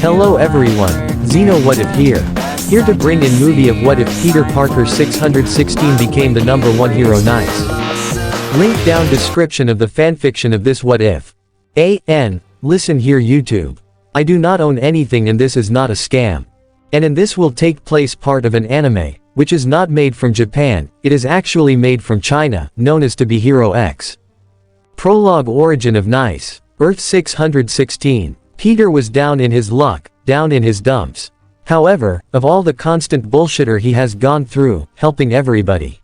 Hello everyone, Zeno What If here. Here to bring in movie of What If Peter Parker 616 became the number one hero. Nice. Link down description of the fanfiction of this What If. Listen here YouTube. I do not own anything and this is not a scam. And this will take place part of an anime, which is not made from Japan, it is actually made from China, known as to be Hero X. Prologue Origin of Nice. Earth 616. Peter was down in his luck, down in his dumps. However, of all the constant bullshitter he has gone through, helping everybody.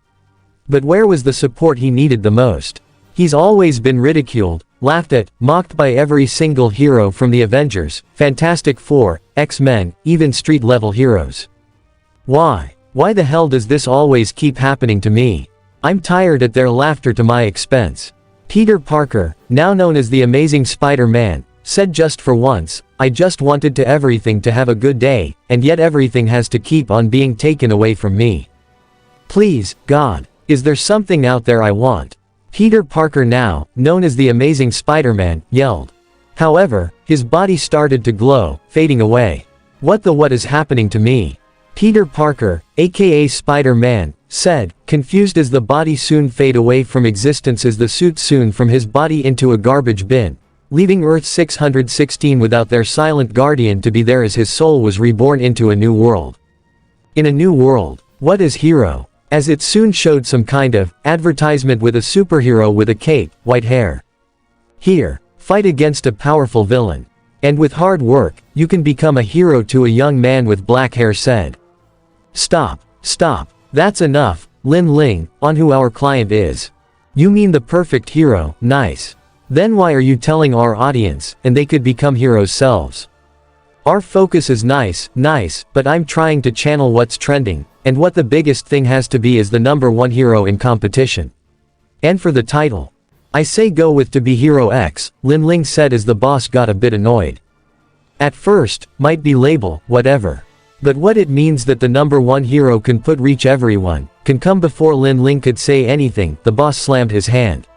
But where was the support he needed the most? He's always been ridiculed, laughed at, mocked by every single hero from the Avengers, Fantastic Four, X-Men, even street-level heroes. Why? Why the hell does this always keep happening to me? I'm tired at their laughter to my expense. Peter Parker, now known as the Amazing Spider-Man, said just for once, I just wanted to everything to have a good day, and yet everything has to keep on being taken away from me. Please, God, is there something out there I want? Peter Parker, now known as the Amazing Spider-Man, yelled. However, his body started to glow, fading away. What is happening to me? Peter Parker, aka Spider-Man, said, confused as the body soon fade away from existence as the suit soon from his body into a garbage bin, leaving Earth 616 without their silent guardian to be there as his soul was reborn into a new world. In a new world, what is hero? As it soon showed some kind of advertisement with a superhero with a cape, white hair. Here, fight against a powerful villain. And with hard work, you can become a hero to a young man with black hair said. Stop, that's enough, Lin Ling, on who our client is. You mean the perfect hero, nice. Then why are you telling our audience, and they could become heroes selves? Our focus is nice, but I'm trying to channel what's trending, and what the biggest thing has to be is the number one hero in competition. And for the title, I say go with to be Hero X, Lin Ling said as the boss got a bit annoyed. At first, might be label, whatever. But what it means that the number one hero can reach everyone, can come before Lin Ling could say anything, the boss slammed his hand.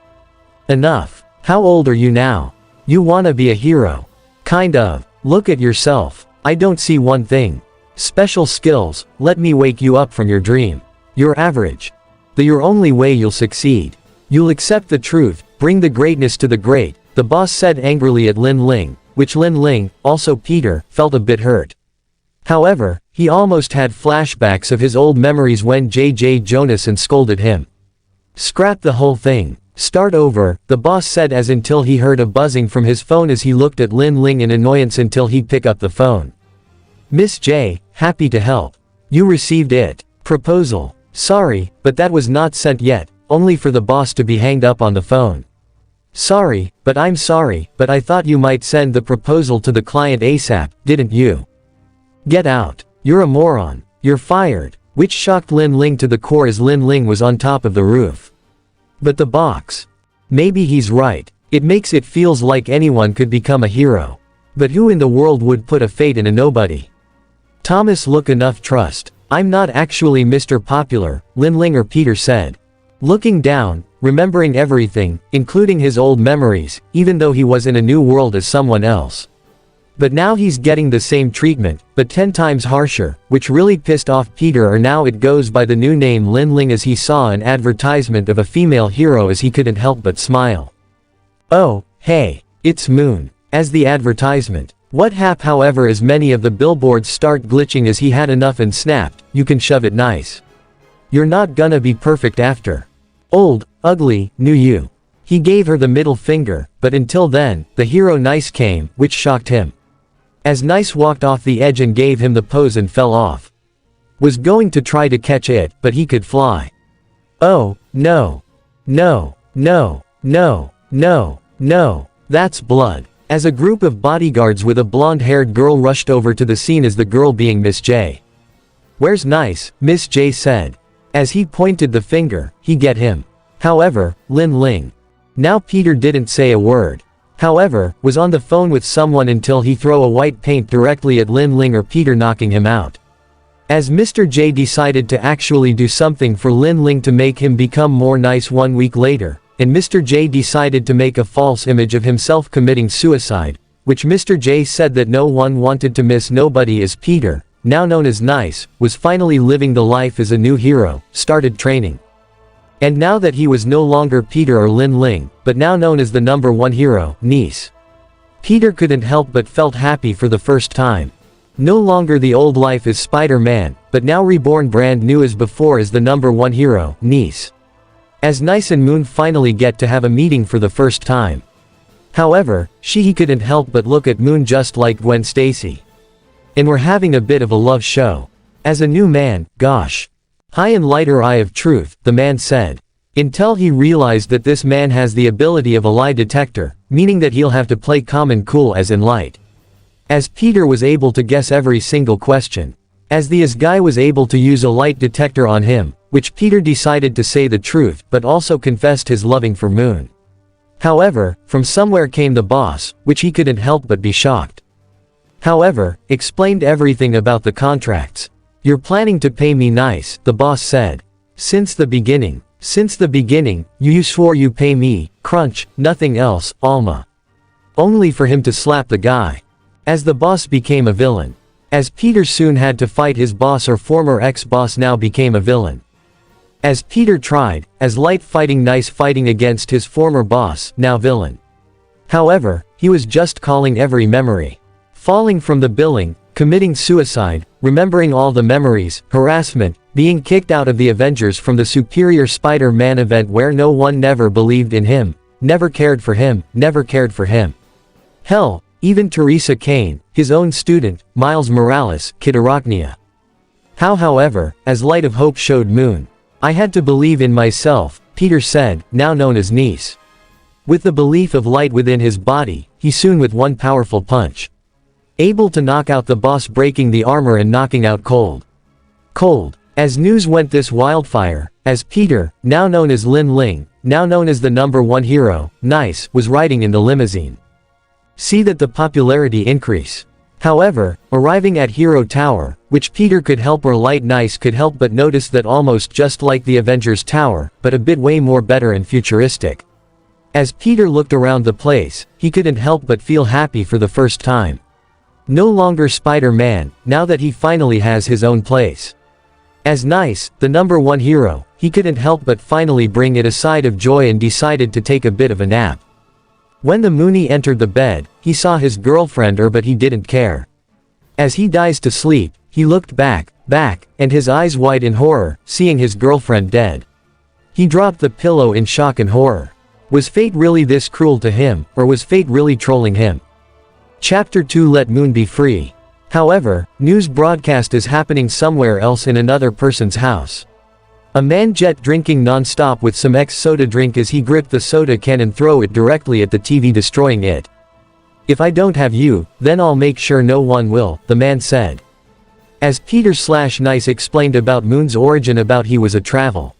Enough. How old are you now? You wanna be a hero? Kind of. Look at yourself. I don't see one thing. Special skills, let me wake you up from your dream. You're average. Your only way you'll succeed. You'll accept the truth, bring the greatness to the great, the boss said angrily at Lin Ling, which Lin Ling, also Peter, felt a bit hurt. However, he almost had flashbacks of his old memories when J.J. Jonas and scolded him. Scrap the whole thing. Start over, the boss said as until he heard a buzzing from his phone as he looked at Lin Ling in annoyance until he picked up the phone. Miss J, happy to help. You received it. Proposal. Sorry, but that was not sent yet, only for the boss to be hanged up on the phone. Sorry, but I'm sorry, but I thought you might send the proposal to the client ASAP, didn't you? Get out. You're a moron. You're fired, which shocked Lin Ling to the core as Lin Ling was on top of the roof. But the box. Maybe he's right. It makes it feels like anyone could become a hero. But who in the world would put a fate in a nobody? Thomas look enough trust. I'm not actually Mr. Popular, Lin Ling or Peter said. Looking down, remembering everything, including his old memories, even though he was in a new world as someone else. But now he's getting the same treatment, but 10 times harsher, which really pissed off Peter or now it goes by the new name Lin Ling as he saw an advertisement of a female hero as he couldn't help but smile. Oh, hey, it's Moon. As the advertisement. What hap however as many of the billboards start glitching as he had enough and snapped, you can shove it nice. You're not gonna be perfect after. Old, ugly, new you. He gave her the middle finger, but until then, the hero Nice came, which shocked him. As Nice walked off the edge and gave him the pose and fell off. Was going to try to catch it, but he could fly. Oh, no. No, that's blood. As a group of bodyguards with a blonde-haired girl rushed over to the scene as the girl being Miss J. Where's Nice? Miss J said. As he pointed the finger, he get him. However, Lin Ling. Now Peter didn't say a word. However, was on the phone with someone until he throw a white paint directly at Lin Ling or Peter knocking him out. As Mr. J decided to actually do something for Lin Ling to make him become more nice 1 week later, and Mr. J decided to make a false image of himself committing suicide, which Mr. J said that no one wanted to miss nobody, as Peter, now known as Nice, was finally living the life as a new hero, started training. And now that he was no longer Peter or Lin Ling, but now known as the #1 hero, Nice, Peter couldn't help but felt happy for the first time. No longer the old life as Spider-Man, but now reborn brand new as before as the #1 hero, Nice. As Nice and Moon finally get to have a meeting for the first time. However, he couldn't help but look at Moon just like Gwen Stacy. And we're having a bit of a love show. As a new man, gosh. High and lighter eye of truth, the man said. Until he realized that this man has the ability of a lie detector, meaning that he'll have to play calm and cool as in light. As Peter was able to guess every single question. As the guy was able to use a light detector on him, which Peter decided to say the truth but also confessed his loving for Moon. However, from somewhere came the boss, which he couldn't help but be shocked. However, explained everything about the contracts. You're planning to pay me nice, the boss said. Since the beginning, you swore you pay me, crunch, nothing else, Alma. Only for him to slap the guy. As the boss became a villain. As Peter soon had to fight his boss or former ex-boss now became a villain. As Peter tried, as light fighting Nice fighting against his former boss, now villain. However, he was just calling every memory. Falling from the building, committing suicide, remembering all the memories, harassment, being kicked out of the Avengers from the Superior Spider-Man event where no one never believed in him, never cared for him. Hell, even Teresa Kane, his own student, Miles Morales, Kid Arachnia. However, as Light of Hope showed Moon. I had to believe in myself, Peter said, now known as Nice. With the belief of light within his body, he soon with one powerful punch. Able to knock out the boss, breaking the armor and knocking out Cold. As news went this wildfire, as Peter, now known as Lin Ling, now known as the #1 hero, Nice, was riding in the limousine. See that the popularity increase. However, arriving at Hero Tower, which Peter could help or Light Nice could help but notice that almost just like the Avengers Tower, but a bit way more better and futuristic. As Peter looked around the place, he couldn't help but feel happy for the first time. No longer Spider-Man, now that he finally has his own place. As Nice, the #1 hero, he couldn't help but finally bring it a side of joy and decided to take a bit of a nap. When the Moonie entered the bed, he saw his girlfriend but he didn't care. As he dies to sleep, he looked back, and his eyes wide in horror, seeing his girlfriend dead. He dropped the pillow in shock and horror. Was fate really this cruel to him, or was fate really trolling him? Chapter 2, Let Moon Be Free. However, news broadcast is happening somewhere else in another person's house. A man jet drinking non-stop with some soda drink as he gripped the soda can and throw it directly at the TV, destroying it. If I don't have you, then I'll make sure no one will, the man said. As Peter/Nice explained about Moon's origin, about he was a travel.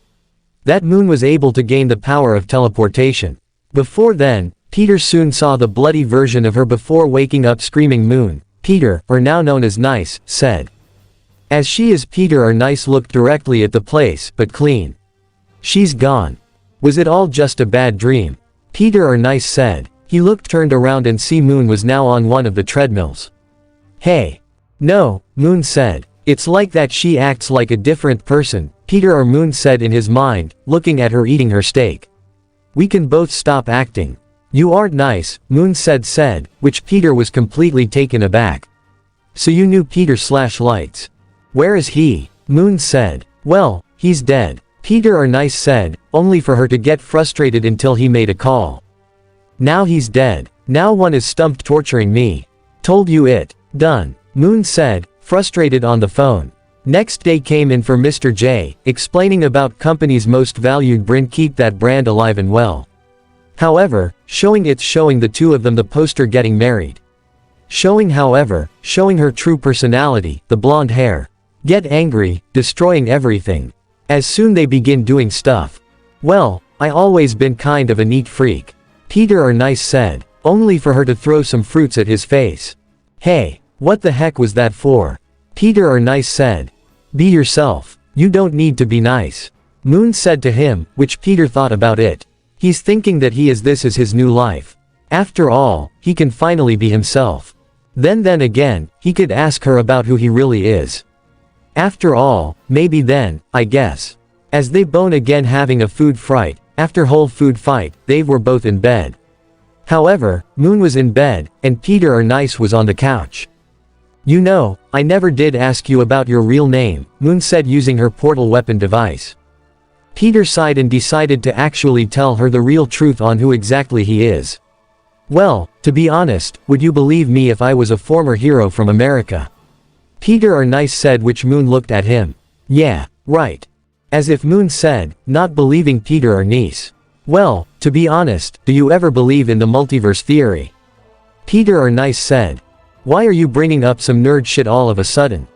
That Moon was able to gain the power of teleportation. Before then, Peter soon saw the bloody version of her before waking up screaming. Moon, Peter, or now known as Nice, said. As she as Peter or Nice looked directly at the place, but clean. She's gone. Was it all just a bad dream? Peter or Nice said. He looked turned around and see Moon was now on one of the treadmills. Hey. No, Moon said. It's like that she acts like a different person, Peter or Moon said in his mind, looking at her eating her steak. We can both stop acting. You aren't nice, Moon said, which Peter was completely taken aback. So you knew Peter/Lights. Where is he? Moon said. Well, he's dead. Peter or Nice said, only for her to get frustrated until he made a call. Now he's dead. Now one is stumped torturing me. Told you it. Done. Moon said, frustrated on the phone. Next day came in for Mr. J, explaining about company's most valued brand, keep that brand alive and well. However, showing the two of them, the poster getting married. Showing her true personality, the blonde hair. Get angry, destroying everything. As soon they begin doing stuff. Well, I always been kind of a neat freak. Peter or Nice said, only for her to throw some fruits at his face. Hey, what the heck was that for? Peter or Nice said. Be yourself. You don't need to be nice. Moon said to him, which Peter thought about it. He's thinking that this is his new life. After all, he can finally be himself. Then again, he could ask her about who he really is. After all, maybe then, I guess. As they bone again having a food fright, after whole food fight, they were both in bed. However, Moon was in bed, and Peter or Nice was on the couch. You know, I never did ask you about your real name, Moon said using her portal weapon device. Peter sighed and decided to actually tell her the real truth on who exactly he is. Well, to be honest, would you believe me if I was a former hero from America? Peter or Nice said, which Moon looked at him. Yeah, right. As if Moon said, not believing Peter or Nice. Well, to be honest, do you ever believe in the multiverse theory? Peter or Nice said. Why are you bringing up some nerd shit all of a sudden?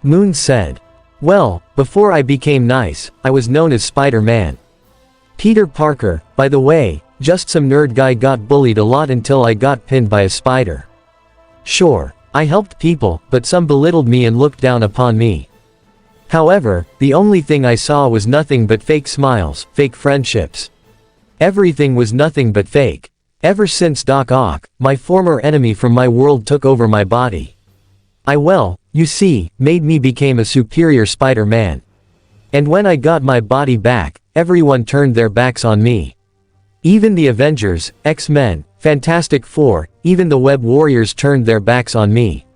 Moon said. Well, before I became Nice, I was known as Spider-Man. Peter Parker, by the way, just some nerd guy got bullied a lot until I got pinned by a spider. Sure, I helped people, but some belittled me and looked down upon me. However, the only thing I saw was nothing but fake smiles, fake friendships. Everything was nothing but fake. Ever since Doc Ock, my former enemy from my world, took over my body. You see, made me become a superior Spider-Man. And when I got my body back, everyone turned their backs on me. Even the Avengers, X-Men, Fantastic Four, even the Web Warriors turned their backs on me.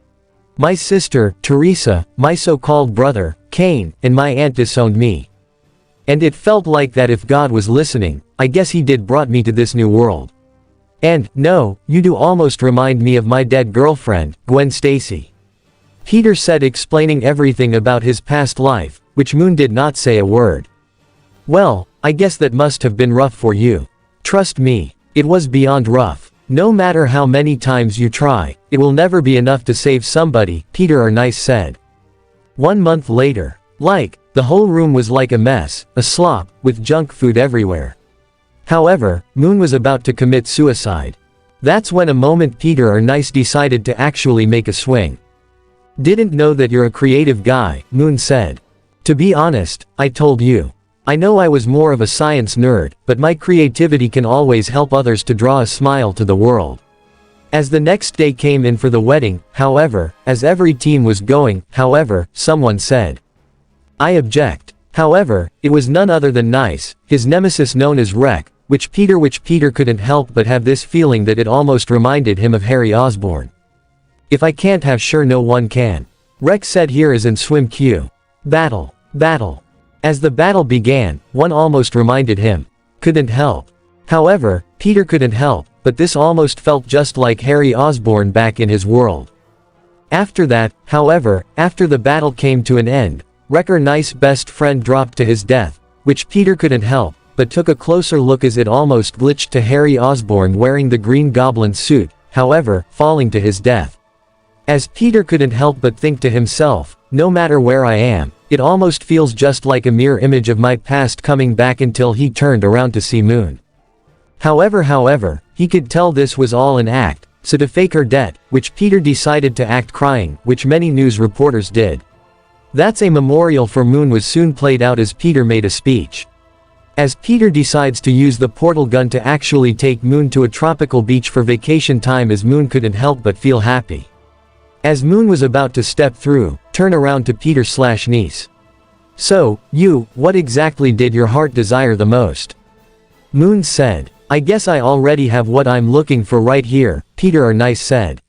My sister, Teresa, my so-called brother, Kane, and my aunt disowned me. And it felt like that if God was listening, I guess he did brought me to this new world. And, no, you do almost remind me of my dead girlfriend, Gwen Stacy. Peter said, explaining everything about his past life, which Moon did not say a word. Well, I guess that must have been rough for you. Trust me, it was beyond rough. No matter how many times you try, it will never be enough to save somebody, Peter or Nice said. 1 month later. The whole room was like a mess, a slop, with junk food everywhere. However, Moon was about to commit suicide. That's when a moment Peter or Nice decided to actually make a swing. Didn't know that you're a creative guy, Moon said. To be honest, I told you. I know I was more of a science nerd, but my creativity can always help others to draw a smile to the world. As the next day came in for the wedding, however, as every team was going, however, someone said, I object. However, it was none other than Nice, his nemesis known as Wreck, which Peter couldn't help but have this feeling that it almost reminded him of Harry Osborn. If I can't have sure no one can. Wreck said here as in swim Q. Battle. Battle. As the battle began, one almost reminded him. Couldn't help. However, Peter couldn't help, but this almost felt just like Harry Osborn back in his world. After that, however, after the battle came to an end, Wrecker Nice's best friend dropped to his death, which Peter couldn't help, but took a closer look as it almost glitched to Harry Osborn wearing the Green Goblin suit, however, falling to his death. As Peter couldn't help but think to himself, no matter where I am, it almost feels just like a mirror image of my past coming back until he turned around to see Moon. However, he could tell this was all an act, so to fake her death, which Peter decided to act crying, which many news reporters did. That's a memorial for Moon was soon played out as Peter made a speech. As Peter decides to use the portal gun to actually take Moon to a tropical beach for vacation time, as Moon couldn't help but feel happy. As Moon was about to step through, turn around to Peter/Nice. So, what exactly did your heart desire the most? Moon said. I guess I already have what I'm looking for right here, Peter or Nice said.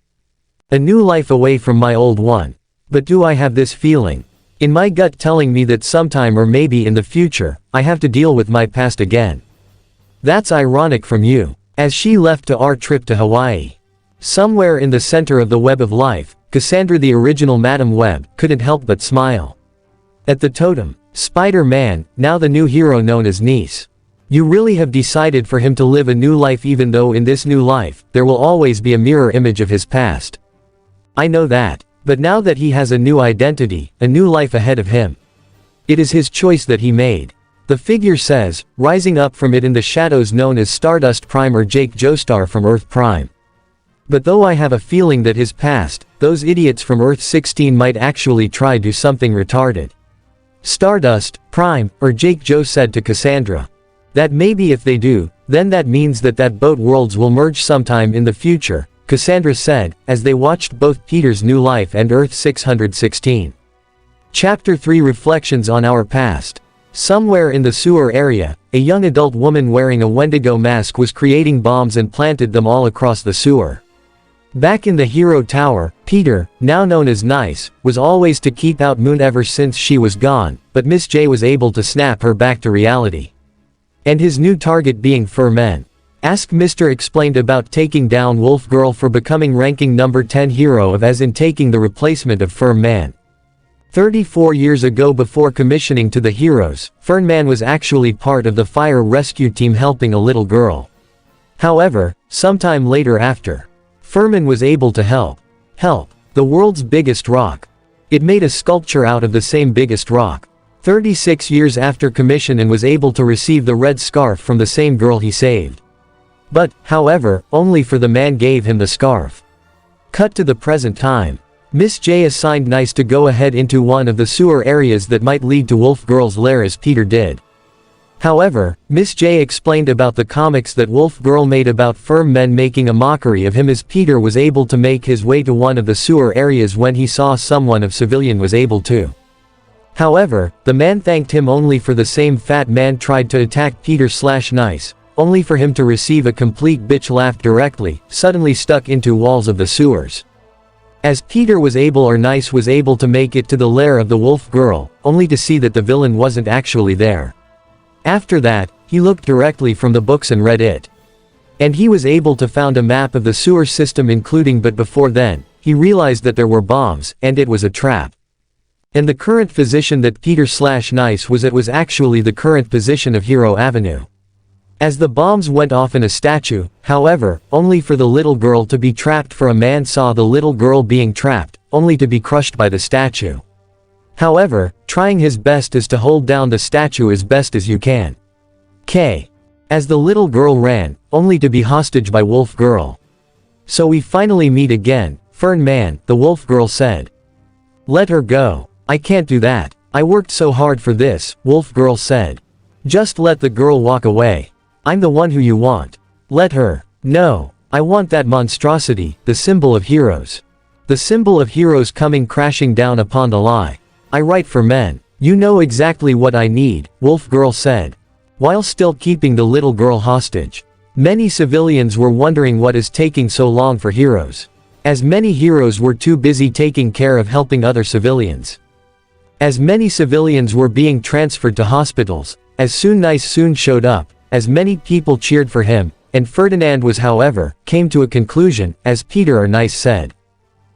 A new life away from my old one. But do I have this feeling in my gut telling me that sometime or maybe in the future, I have to deal with my past again? That's ironic from you. As she left to our trip to Hawaii. Somewhere in the center of the web of life, Cassandra, the original Madam Web, couldn't help but smile. At the totem, Spider-Man, now the new hero known as Nice. You really have decided for him to live a new life, even though in this new life, there will always be a mirror image of his past. I know that. But now that he has a new identity, a new life ahead of him. It is his choice that he made. The figure says, rising up from it in the shadows known as Stardust Prime or Jake Joestar from Earth Prime. But though I have a feeling that his past, those idiots from Earth 16 might actually try do something retarded. Stardust, Prime, or Jake Joe said to Cassandra. That maybe if they do, then that means that both worlds will merge sometime in the future, Cassandra said, as they watched both Peter's new life and Earth 616. Chapter 3 Reflections on Our Past. Somewhere in the sewer area, a young adult woman wearing a Wendigo mask was creating bombs and planted them all across the sewer. Back in the Hero Tower, Peter, now known as Nice, was always to keep out Moon ever since she was gone, but Miss J was able to snap her back to reality. And his new target being Furman. Ask Mr. explained about taking down Wolf Girl for becoming ranking number 10 hero of as in taking the replacement of Furman. 34 years ago before commissioning to the heroes, Furman was actually part of the fire rescue team helping a little girl. However, sometime later after, Furman was able to help the world's biggest rock. It made a sculpture out of the same biggest rock. 36 years after commission and was able to receive the red scarf from the same girl he saved. But, however, only for the man gave him the scarf. Cut to the present time. Miss J assigned Nice to go ahead into one of the sewer areas that might lead to Wolf Girl's lair as Peter did. However, Miss J explained about the comics that Wolf Girl made about firm men making a mockery of him as Peter was able to make his way to one of the sewer areas when he saw someone of civilian was able to. However, the man thanked him only for the same fat man tried to attack Peter/Nice, only for him to receive a complete bitch laugh directly, suddenly stuck into walls of the sewers. As Peter was able or Nice was able to make it to the lair of the Wolf Girl, only to see that the villain wasn't actually there. After that, he looked directly from the books and read it. And he was able to found a map of the sewer system including but before then, he realized that there were bombs, and it was a trap. And the current position that Peter/Nice was at was actually the current position of Hero Avenue. As the bombs went off in a statue, however, only for the little girl to be trapped for a man saw the little girl being trapped, only to be crushed by the statue. However, trying his best is to hold down the statue as best as you can. As the little girl ran, only to be hostage by Wolf Girl. So we finally meet again, Fern Man, the Wolf Girl said. Let her go. I can't do that. I worked so hard for this, Wolf Girl said. Just let the girl walk away. I'm the one who you want. Let her. No. I want that monstrosity, the symbol of heroes. The symbol of heroes coming crashing down upon the lie. I write for men. You know exactly what I need, Wolf Girl said. While still keeping the little girl hostage. Many civilians were wondering what is taking so long for heroes. As many heroes were too busy taking care of helping other civilians. As many civilians were being transferred to hospitals, as soon Nice soon showed up. As many people cheered for him, and Ferdinand was however, came to a conclusion, as Peter or Nice said.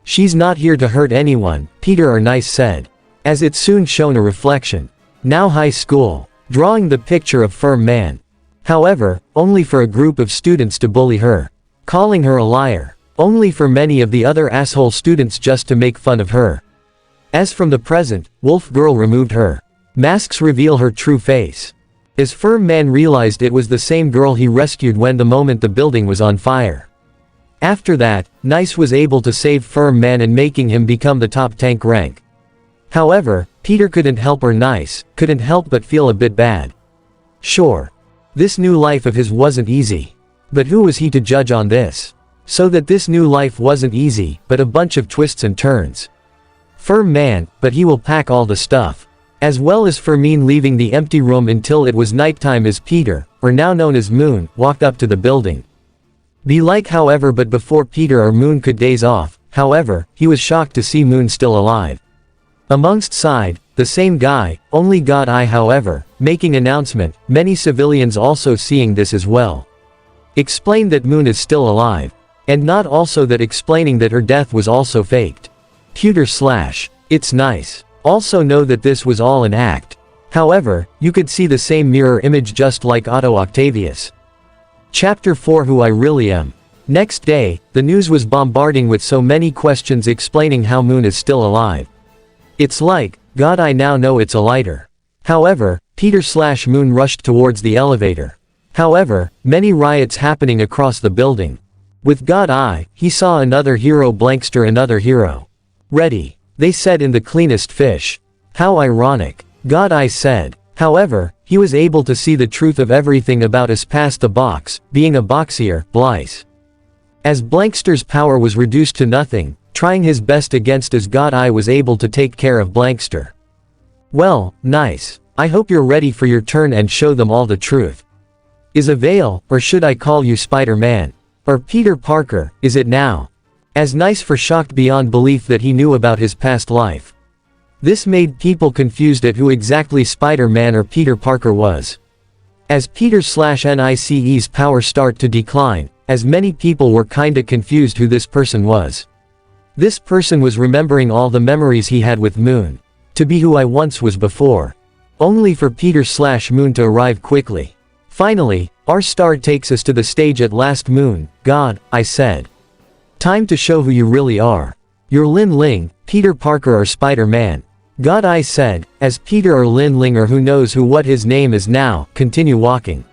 She's not here to hurt anyone, Peter or Nice said. As it soon shown a reflection. Now high school. Drawing the picture of firm man. However, only for a group of students to bully her. Calling her a liar. Only for many of the other asshole students just to make fun of her. As from the present, Wolf Girl removed her masks reveal her true face. As Firm Man realized it was the same girl he rescued when the moment the building was on fire. After that, Nice was able to save Firm Man and making him become the top tank rank. However, Peter couldn't help or Nice, couldn't help but feel a bit bad. Sure. This new life of his wasn't easy. But who was he to judge on this? So that this new life wasn't easy, but a bunch of twists and turns. Firm Man, but he will pack all the stuff. As well as Fermine leaving the empty room until it was nighttime as Peter, or now known as Moon, walked up to the building. However but before Peter or Moon could daze off, however, he was shocked to see Moon still alive. Amongst side, the same guy, only God Eye however, making announcement, many civilians also seeing this as well. Explained that Moon is still alive. And not also that explaining that her death was also faked. It's nice. Also know that this was all an act. However, you could see the same mirror image just like Otto Octavius. Chapter 4 Who I Really Am. Next day, the news was bombarding with so many questions explaining how Moon is still alive. It's like, God I now know it's a lighter. However, Peter/Moon rushed towards the elevator. However, many riots happening across the building. With God Eye, he saw another hero blankster another hero. Ready. They said in the cleanest fish. How ironic. God Eye said. However, he was able to see the truth of everything about us past the box, being a boxier, Blice. As Blankster's power was reduced to nothing, trying his best against us, God I was able to take care of Blankster. Well, nice. I hope you're ready for your turn and show them all the truth. Is a veil, or should I call you Spider-Man? Or Peter Parker, is it now? As nice for shocked beyond belief that he knew about his past life. This made people confused at who exactly Spider-Man or Peter Parker was. As Peter/Nice's power start to decline, as many people were kinda confused who this person was. This person was remembering all the memories he had with Moon. To be who I once was before. Only for Peter/Moon to arrive quickly. Finally, our star takes us to the stage at last. Moon, God, I said. Time to show who you really are. You're Lin Ling, Peter Parker or Spider-Man. God I said, as Peter or Lin Ling or who knows who what his name is now, continue walking.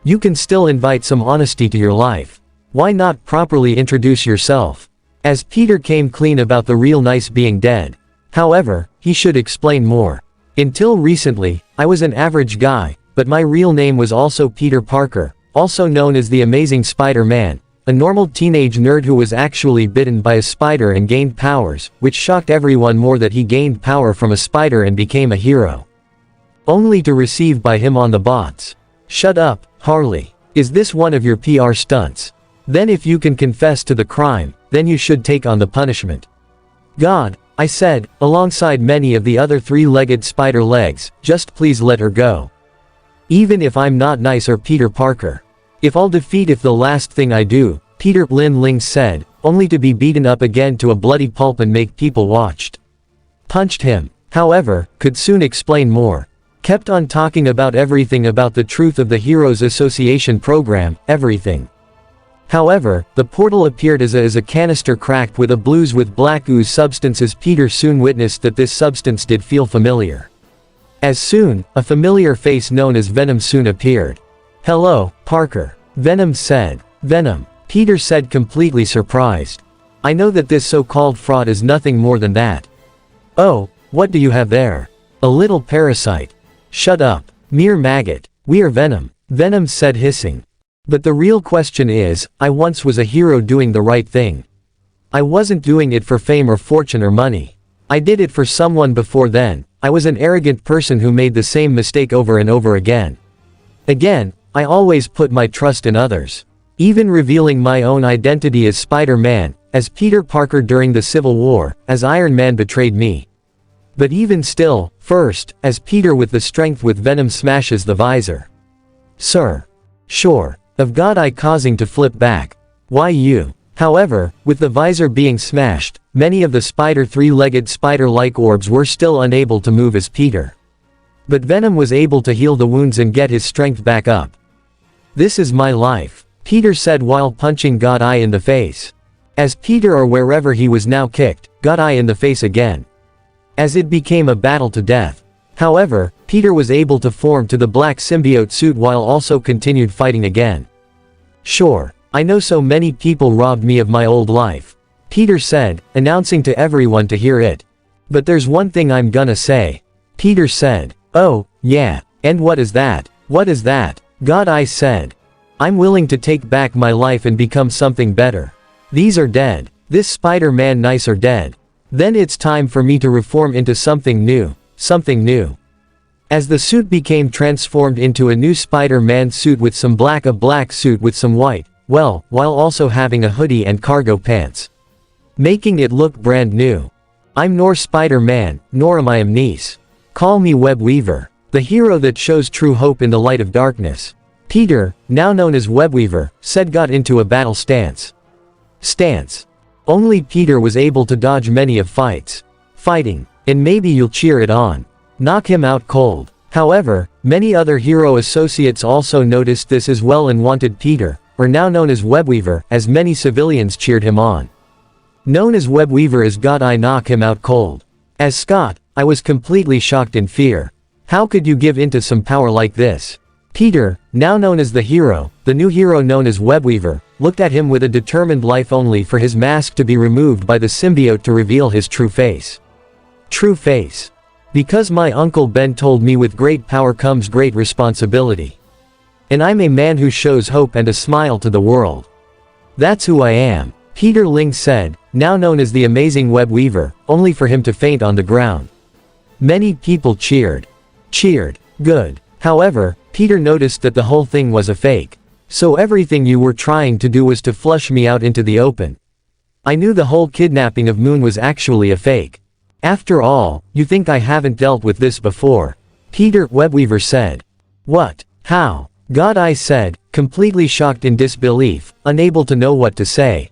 You can still invite some honesty to your life. Why not properly introduce yourself? As Peter came clean about the real nice being dead. However, he should explain more. Until recently, I was an average guy, but my real name was also Peter Parker, also known as the Amazing Spider-Man. A normal teenage nerd who was actually bitten by a spider and gained powers, which shocked everyone more that he gained power from a spider and became a hero. Only to receive by him on the bots. Shut up, Harley. Is this one of your PR stunts? Then if you can confess to the crime, then you should take on the punishment. God, I said, alongside many of the other three-legged spider legs, just please let her go. Even if I'm not nice or Peter Parker. If I'll defeat if the last thing I do, Peter Lin Ling said, only to be beaten up again to a bloody pulp and make people watched. Punched him. However, could soon explain more. Kept on talking about everything about the truth of the Heroes Association program, everything. However, the portal appeared as a canister cracked with a blues with black ooze substance as Peter soon witnessed that this substance did feel familiar. As soon, a familiar face known as Venom soon appeared. Hello, Parker. Venom said. Venom. Peter said completely surprised. I know that this so-called fraud is nothing more than that. Oh, what do you have there? A little parasite. Shut up. Mere maggot. We are Venom. Venom said hissing. But the real question is, I once was a hero doing the right thing. I wasn't doing it for fame or fortune or money. I did it for someone before then. I was an arrogant person who made the same mistake over and over again. Again, I always put my trust in others. Even revealing my own identity as Spider-Man, as Peter Parker during the Civil War, as Iron Man betrayed me. But even still, first, as Peter with the strength with Venom smashes the visor. Sir. Sure. Of God I causing to flip back. Why you? However, with the visor being smashed, many of the spider three-legged spider-like orbs were still unable to move as Peter. But Venom was able to heal the wounds and get his strength back up. This is my life, Peter said while punching God Eye in the face. As Peter or wherever he was now kicked, God Eye in the face again. As it became a battle to death. However, Peter was able to form to the black symbiote suit while also continued fighting again. Sure, I know so many people robbed me of my old life. Peter said, announcing to everyone to hear it. But there's one thing I'm gonna say. Peter said. Oh, yeah, and what is that? What is that? God I said. I'm willing to take back my life and become something better. These are dead. This Spider-Man nice are dead. Then it's time for me to reform into something new. Something new. As the suit became transformed into a new Spider-Man suit with some black, a black suit with some white, well, while also having a hoodie and cargo pants. Making it look brand new. I'm nor Spider-Man, nor am I Amnice. Call me Web Weaver, the hero that shows true hope in the light of darkness. Peter, now known as Web Weaver, said got into a battle stance. Only Peter was able to dodge many of fighting, and maybe you'll cheer it on. Knock him out cold. However, many other hero associates also noticed this as well and wanted Peter, or now known as Webweaver, as many civilians cheered him on. Known as Webweaver as God I knock him out cold. As Scott, I was completely shocked in fear. How could you give into some power like this? Peter, now known as the hero, the new hero known as Webweaver, looked at him with a determined life only for his mask to be removed by the symbiote to reveal his true face. True face. Because my Uncle Ben told me with great power comes great responsibility. And I'm a man who shows hope and a smile to the world. That's who I am, Peter Ling said, now known as the amazing web weaver, only for him to faint on the ground. Many people cheered. Good. However, Peter noticed that the whole thing was a fake. So everything you were trying to do was to flush me out into the open. I knew the whole kidnapping of Moon was actually a fake. After all, you think I haven't dealt with this before? Peter Webweaver said. What? How? God, I said, completely shocked in disbelief, unable to know what to say.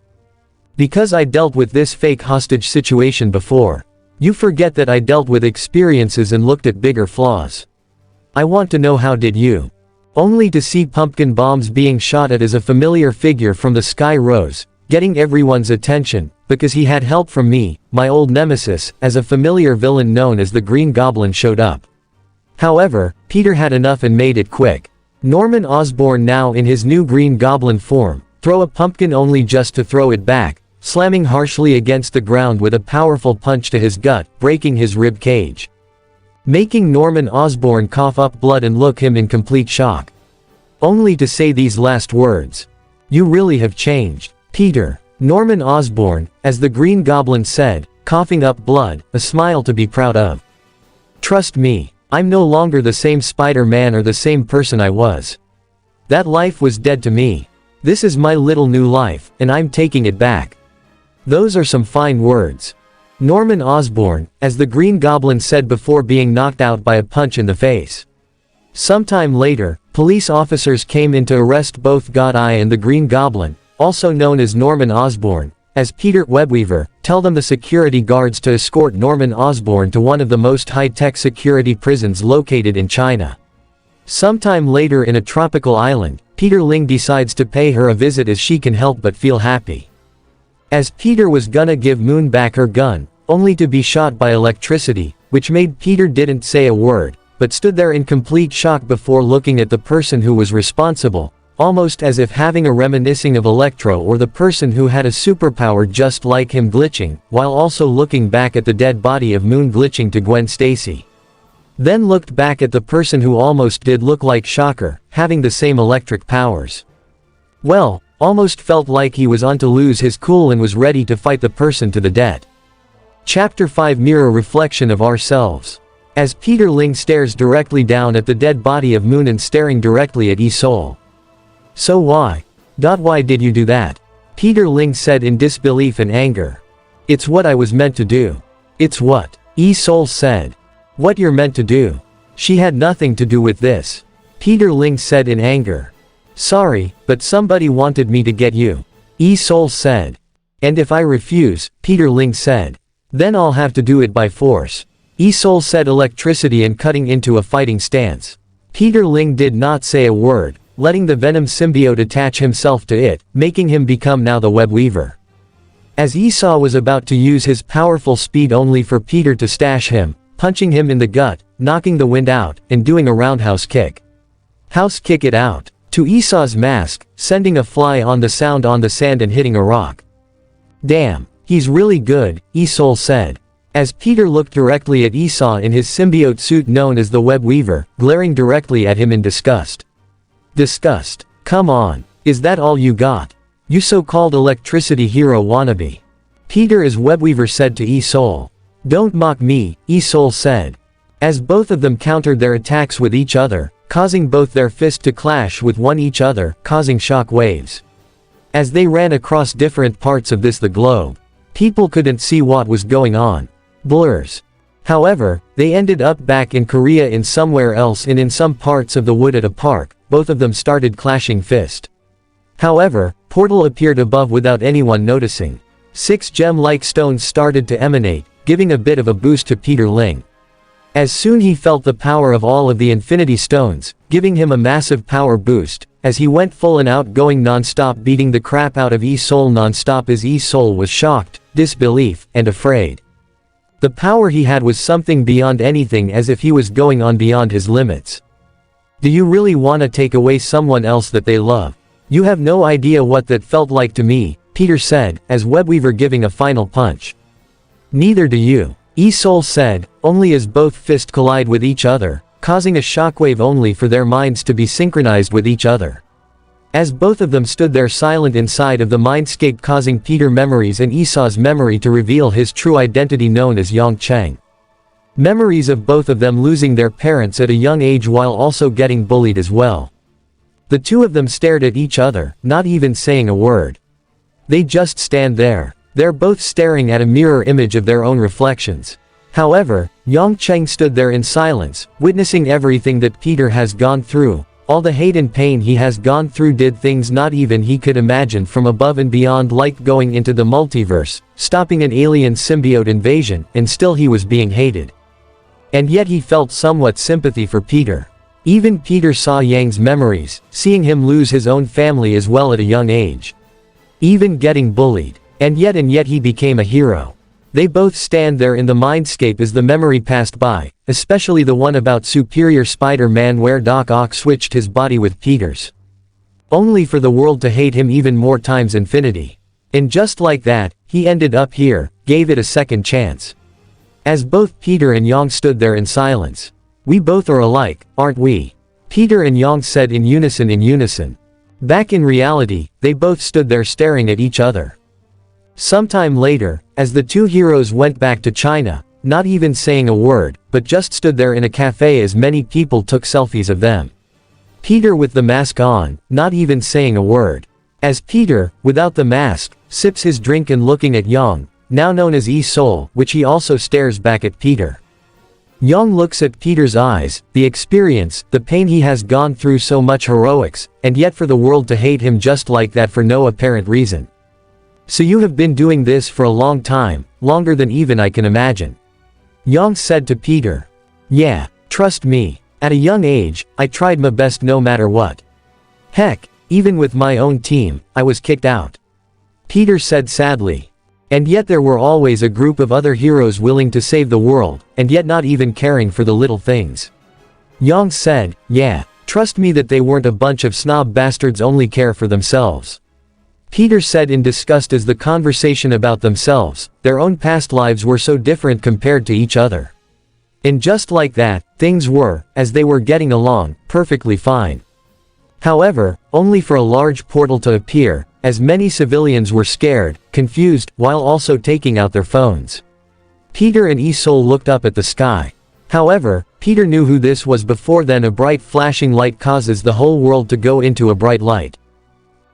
Because I dealt with this fake hostage situation before. You forget that I dealt with experiences and looked at bigger flaws. I want to know, how did you? Only to see pumpkin bombs being shot at as a familiar figure from the sky rose, getting everyone's attention, because he had help from me, my old nemesis, as a familiar villain known as the Green Goblin showed up. However, Peter had enough and made it quick. Norman Osborn, now in his new Green Goblin form, throw a pumpkin only just to throw it back, slamming harshly against the ground with a powerful punch to his gut, breaking his rib cage. Making Norman Osborn cough up blood and look him in complete shock. Only to say these last words. You really have changed, Peter. Norman Osborn, as the Green Goblin said, coughing up blood, a smile to be proud of. Trust me, I'm no longer the same Spider-Man or the same person I was. That life was dead to me. This is my little new life, and I'm taking it back. Those are some fine words. Norman Osborn, as the Green Goblin said before being knocked out by a punch in the face. Sometime later, police officers came in to arrest both God-Eye and the Green Goblin, also known as Norman Osborn, as Peter Webweaver, tell them the security guards to escort Norman Osborn to one of the most high-tech security prisons located in China. Sometime later in a tropical island, Peter Ling decides to pay her a visit as she can help but feel happy. As Peter was gonna give Moon back her gun, only to be shot by electricity, which made Peter didn't say a word, but stood there in complete shock before looking at the person who was responsible, almost as if having a reminiscing of Electro or the person who had a superpower just like him glitching, while also looking back at the dead body of Moon glitching to Gwen Stacy. Then looked back at the person who almost did look like Shocker, having the same electric powers. Well, almost felt like he was on to lose his cool and was ready to fight the person to the death. Chapter 5 Mirror Reflection of Ourselves. As Peter Ling stares directly down at the dead body of Moon and staring directly at Yi-Sol. So why? Why did you do that? Peter Ling said in disbelief and anger. It's what I was meant to do. It's what? Yi-Sol said. What you're meant to do? She had nothing to do with this. Peter Ling said in anger. Sorry, but somebody wanted me to get you. Yi-Sol said. And if I refuse, Peter Ling said. Then I'll have to do it by force. Yi-Sol said electricity and cutting into a fighting stance. Peter Ling did not say a word, letting the Venom symbiote attach himself to it, making him become now the Web Weaver. As Yi-Sol was about to use his powerful speed only for Peter to stash him, punching him in the gut, knocking the wind out, and doing a roundhouse kick. House kick it out. To Yi-Sol's mask, sending a fly on the sound on the sand and hitting a rock. Damn, he's really good, Yi-Sol said. As Peter looked directly at Yi-Sol in his symbiote suit known as the Web Weaver, glaring directly at him in disgust. Disgust. Come on, is that all you got? You so-called electricity hero wannabe. Peter as Web Weaver said to Yi-Sol. Don't mock me, Yi-Sol said. As both of them countered their attacks with each other, causing both their fists to clash with one each other, causing shock waves. As they ran across different parts of the globe, people couldn't see what was going on. Blurs. However, they ended up back in Korea in somewhere else and in some parts of the wood at a park, both of them started clashing fist. However, portal appeared above without anyone noticing. 6 gem-like stones started to emanate, giving a bit of a boost to Peter Ling. As soon he felt the power of all of the Infinity Stones, giving him a massive power boost, as he went full and out going non-stop beating the crap out of Yi-Sol non-stop as Yi-Sol was shocked, disbelief, and afraid. The power he had was something beyond anything as if he was going on beyond his limits. Do you really want to take away someone else that they love? You have no idea what that felt like to me, Peter said, as Webweaver giving a final punch. Neither do you. Isol said, only as both fists collide with each other, causing a shockwave only for their minds to be synchronized with each other. As both of them stood there silent inside of the mindscape, causing Peter memories and Esau's memory to reveal his true identity known as Yang Cheng. Memories of both of them losing their parents at a young age while also getting bullied as well. The two of them stared at each other, not even saying a word. They just stand there. They're both staring at a mirror image of their own reflections. However, Yang Cheng stood there in silence, witnessing everything that Peter has gone through. All the hate and pain he has gone through, did things not even he could imagine from above and beyond, like going into the multiverse, stopping an alien symbiote invasion, and still he was being hated. And yet he felt somewhat sympathy for Peter. Even Peter saw Yang's memories, seeing him lose his own family as well at a young age. Even getting bullied. And yet he became a hero. They both stand there in the mindscape as the memory passed by, especially the one about Superior Spider-Man where Doc Ock switched his body with Peter's. Only for the world to hate him even more times infinity. And just like that, he ended up here, gave it a second chance. As both Peter and Yang stood there in silence. We both are alike, aren't we? Peter and Yang said in unison. Back in reality, they both stood there staring at each other. Sometime later, as the two heroes went back to China, not even saying a word, but just stood there in a cafe as many people took selfies of them. Peter with the mask on, not even saying a word. As Peter, without the mask, sips his drink and looking at Yang, now known as Isol, which he also stares back at Peter. Yang looks at Peter's eyes, the experience, the pain he has gone through, so much heroics, and yet for the world to hate him just like that for no apparent reason. So you have been doing this for a long time, longer than even I can imagine. Yang said to Peter. Yeah, trust me. At a young age, I tried my best no matter what. Heck, even with my own team, I was kicked out. Peter said sadly. And yet there were always a group of other heroes willing to save the world, and yet not even caring for the little things. Yang said, yeah, trust me that they weren't a bunch of snob bastards only care for themselves. Peter said in disgust as the conversation about themselves, their own past lives were so different compared to each other. And just like that, things were, as they were getting along, perfectly fine. However, only for a large portal to appear, as many civilians were scared, confused, while also taking out their phones. Peter and Isol looked up at the sky. However, Peter knew who this was before then. A bright flashing light causes the whole world to go into a bright light.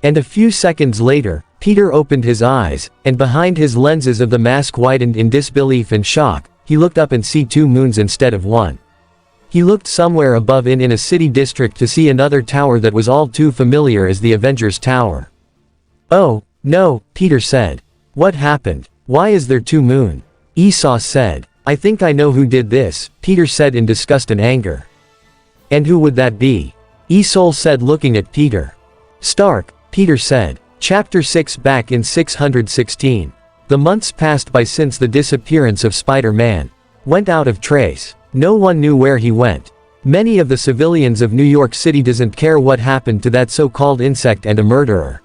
And a few seconds later, Peter opened his eyes, and behind his lenses of the mask widened in disbelief and shock. He looked up and see two moons instead of one. He looked somewhere above in a city district to see another tower that was all too familiar as the Avengers Tower. Oh, no, Peter said. What happened? Why is there two moon? Esau said. I think I know who did this, Peter said in disgust and anger. And who would that be? Isol said looking at Peter. Stark, Peter said. Chapter 6. Back in 616. The months passed by since the disappearance of Spider-Man went out of trace. No one knew where he went. Many of the civilians of New York City doesn't care what happened to that so-called insect and a murderer.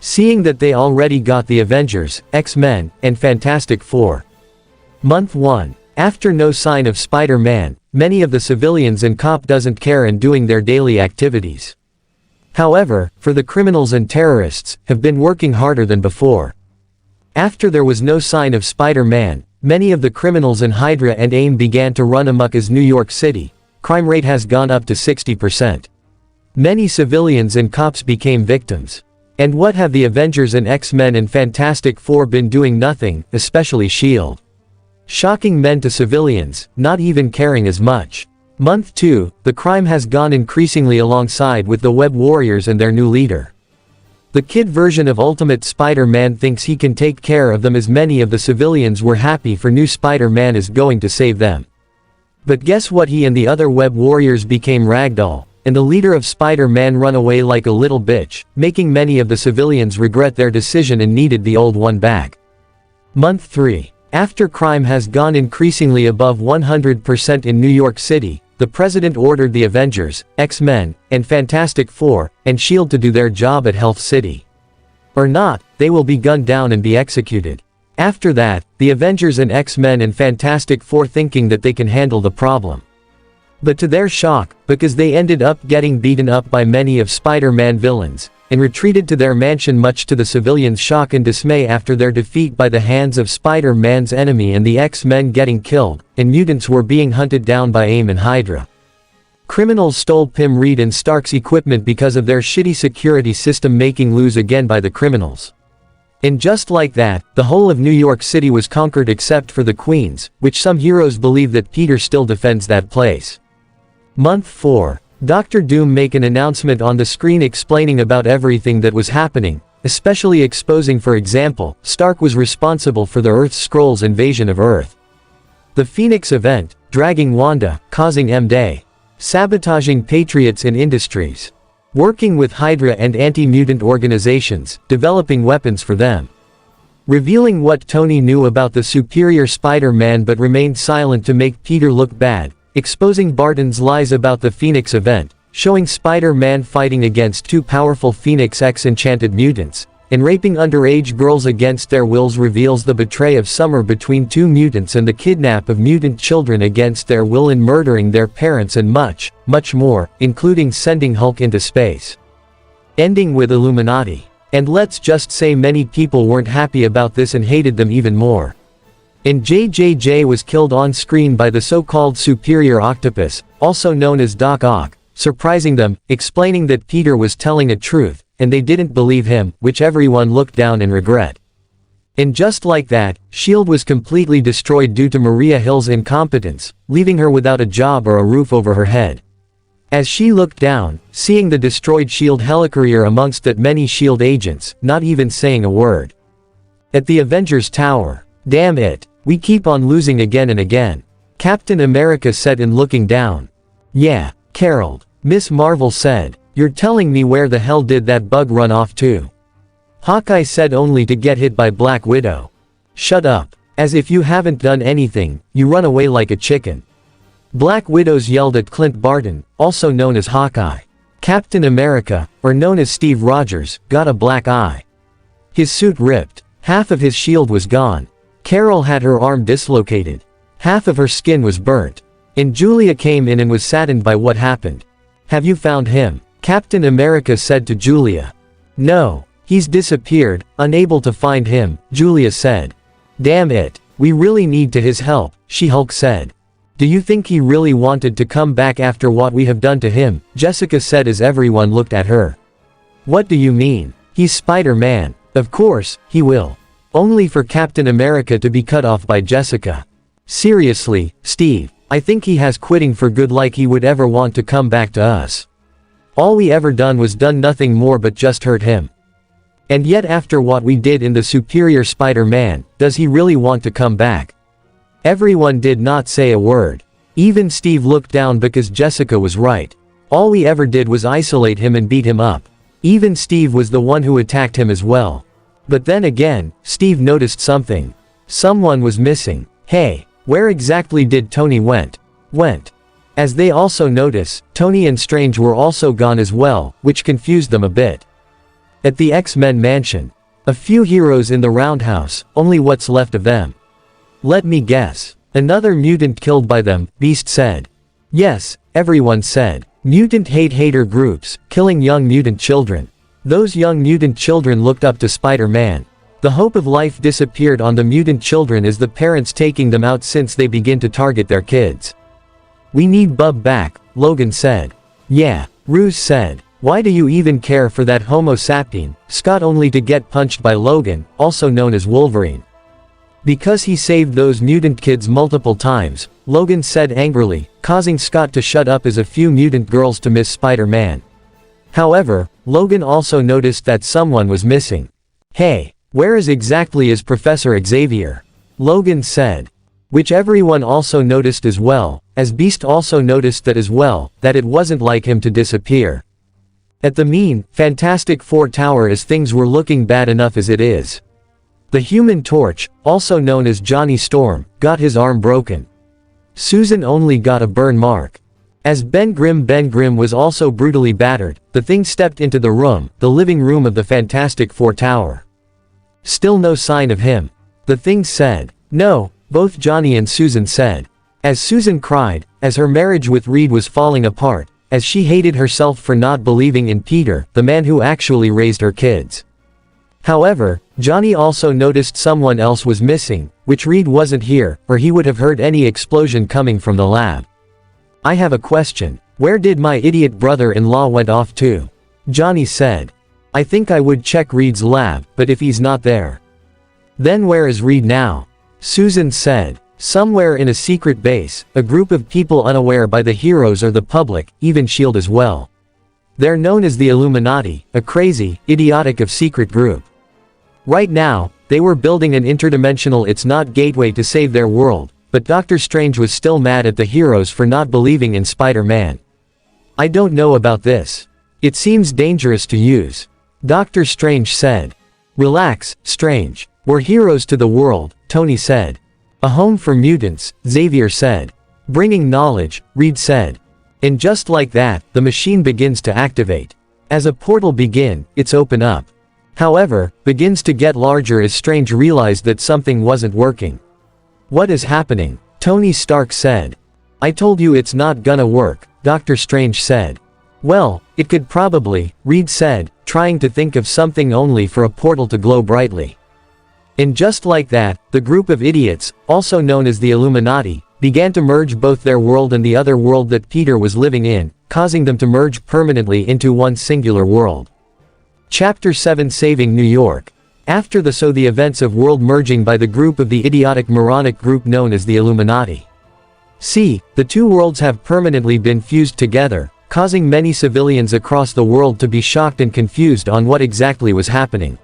Seeing that they already got the Avengers, X-Men, and Fantastic Four. Month 1. After no sign of Spider-Man, many of the civilians and cop doesn't care and doing their daily activities. However, for the criminals and terrorists, have been working harder than before. After there was no sign of Spider-Man, many of the criminals in Hydra and AIM began to run amok as New York City. Crime rate has gone up to 60%. Many civilians and cops became victims. And what have the Avengers and X-Men and Fantastic Four been doing? Nothing, especially S.H.I.E.L.D. Shocking men to civilians, not even caring as much. Month 2, the crime has gone increasingly alongside with the Web Warriors and their new leader. The kid version of Ultimate Spider-Man thinks he can take care of them as many of the civilians were happy for new Spider-Man is going to save them. But guess what, he and the other Web Warriors became ragdoll, and the leader of Spider-Man run away like a little bitch, making many of the civilians regret their decision and needed the old one back. Month 3. After crime has gone increasingly above 100% in New York City, the president ordered the Avengers, X-Men, and Fantastic Four, and S.H.I.E.L.D. to do their job at Health City. Or not, they will be gunned down and be executed. After that, the Avengers and X-Men and Fantastic Four thinking that they can handle the problem. But to their shock, because they ended up getting beaten up by many of Spider-Man villains, and retreated to their mansion much to the civilians' shock and dismay after their defeat by the hands of Spider-Man's enemy and the X-Men getting killed, and mutants were being hunted down by AIM and Hydra. Criminals stole Pym Reed and Stark's equipment because of their shitty security system, making lose again by the criminals. And just like that, the whole of New York City was conquered except for the Queens, which some heroes believe that Peter still defends that place. Month 4. Dr. Doom make an announcement on the screen explaining about everything that was happening, especially exposing, for example, Stark was responsible for the Earth's Skrulls invasion of Earth. The Phoenix event, dragging Wanda, causing M-Day. Sabotaging Patriots and industries. Working with Hydra and anti-mutant organizations, developing weapons for them. Revealing what Tony knew about the superior Spider-Man but remained silent to make Peter look bad. Exposing Barton's lies about the Phoenix event, showing Spider-Man fighting against two powerful Phoenix X-enchanted mutants, and raping underage girls against their wills. Reveals the betray of Summer between two mutants and the kidnap of mutant children against their will and murdering their parents, and much, much more, including sending Hulk into space. Ending with Illuminati. And let's just say many people weren't happy about this and hated them even more. And JJJ was killed on screen by the so-called superior octopus, also known as Doc Ock, surprising them, explaining that Peter was telling a truth, and they didn't believe him, which everyone looked down in regret. And just like that, S.H.I.E.L.D. was completely destroyed due to Maria Hill's incompetence, leaving her without a job or a roof over her head. As she looked down, seeing the destroyed S.H.I.E.L.D. helicarrier amongst that many S.H.I.E.L.D. agents, not even saying a word. At the Avengers Tower. Damn it. We keep on losing again and again. Captain America said in looking down. Yeah, Carol. Miss Marvel said. You're telling me where the hell did that bug run off to? Hawkeye said only to get hit by Black Widow. Shut up. As if you haven't done anything, you run away like a chicken. Black Widows yelled at Clint Barton, also known as Hawkeye. Captain America, or known as Steve Rogers, got a black eye. His suit ripped. Half of his shield was gone. Carol had her arm dislocated. Half of her skin was burnt. And Julia came in and was saddened by what happened. Have you found him? Captain America said to Julia. No. He's disappeared, unable to find him, Julia said. Damn it. We really need his help, She-Hulk said. Do you think he really wanted to come back after what we have done to him? Jessica said as everyone looked at her. What do you mean? He's Spider-Man. Of course, he will. Only for Captain America to be cut off by Jessica. Seriously, Steve, I think he has quitting for good, like he would ever want to come back to us. All we ever done was done nothing more but just hurt him. And yet after what we did in the Superior Spider-Man, does he really want to come back? Everyone did not say a word. Even Steve looked down because Jessica was right. All we ever did was isolate him and beat him up. Even Steve was the one who attacked him as well. But then again, Steve noticed something. Someone was missing. Hey, where exactly did Tony went? As they also notice, Tony and Strange were also gone as well, which confused them a bit. At the X-Men mansion. A few heroes in the roundhouse, only what's left of them. Let me guess. Another mutant killed by them, Beast said. Yes, everyone said. Mutant hater groups, killing young mutant children. Those young mutant children looked up to Spider-Man. The hope of life disappeared on the mutant children as the parents taking them out since they begin to target their kids. We need Bub back, Logan said. Yeah, Ruse said. Why do you even care for that Homo sapien, Scott, only to get punched by Logan, also known as Wolverine? Because he saved those mutant kids multiple times, Logan said angrily, causing Scott to shut up as a few mutant girls to miss Spider-Man. However, Logan also noticed that someone was missing. Hey, where exactly is Professor Xavier? Logan said. Which everyone also noticed as well, as Beast also noticed that as well, that it wasn't like him to disappear. At the Fantastic Four tower, as things were looking bad enough as it is. The Human Torch, also known as Johnny Storm, got his arm broken. Susan only got a burn mark. As Ben Grimm was also brutally battered, the Thing stepped into the living room of the Fantastic Four tower. Still no sign of him. The thing said. No, both Johnny and Susan said. As Susan cried, as her marriage with Reed was falling apart, as she hated herself for not believing in Peter, the man who actually raised her kids. However, Johnny also noticed someone else was missing, which Reed wasn't here, or he would have heard any explosion coming from the lab. I have a question. Where did my idiot brother-in-law went off to? Johnny said. I think I would check Reed's lab, but if he's not there. Then where is Reed now? Susan said. Somewhere in a secret base, a group of people unaware by the heroes or the public, even S.H.I.E.L.D. as well. They're known as the Illuminati, a crazy, idiotic of secret group. Right now, they were building an interdimensional It's Not gateway to save their world, but Doctor Strange was still mad at the heroes for not believing in Spider-Man. I don't know about this. It seems dangerous to use. Doctor Strange said. Relax, Strange. We're heroes to the world, Tony said. A home for mutants, Xavier said. Bringing knowledge, Reed said. And just like that, the machine begins to activate. As a portal begin, it's open up. However, begins to get larger as Strange realized that something wasn't working. What is happening? Tony Stark said. I told you it's not gonna work, Doctor Strange said. Well, it could probably, Reed said, trying to think of something only for a portal to glow brightly. And just like that, the group of idiots, also known as the Illuminati, began to merge both their world and the other world that Peter was living in, causing them to merge permanently into one singular world. Chapter 7 Saving New York. After the events of world merging by the group of the idiotic moronic group known as the Illuminati. See, the two worlds have permanently been fused together, causing many civilians across the world to be shocked and confused on what exactly was happening.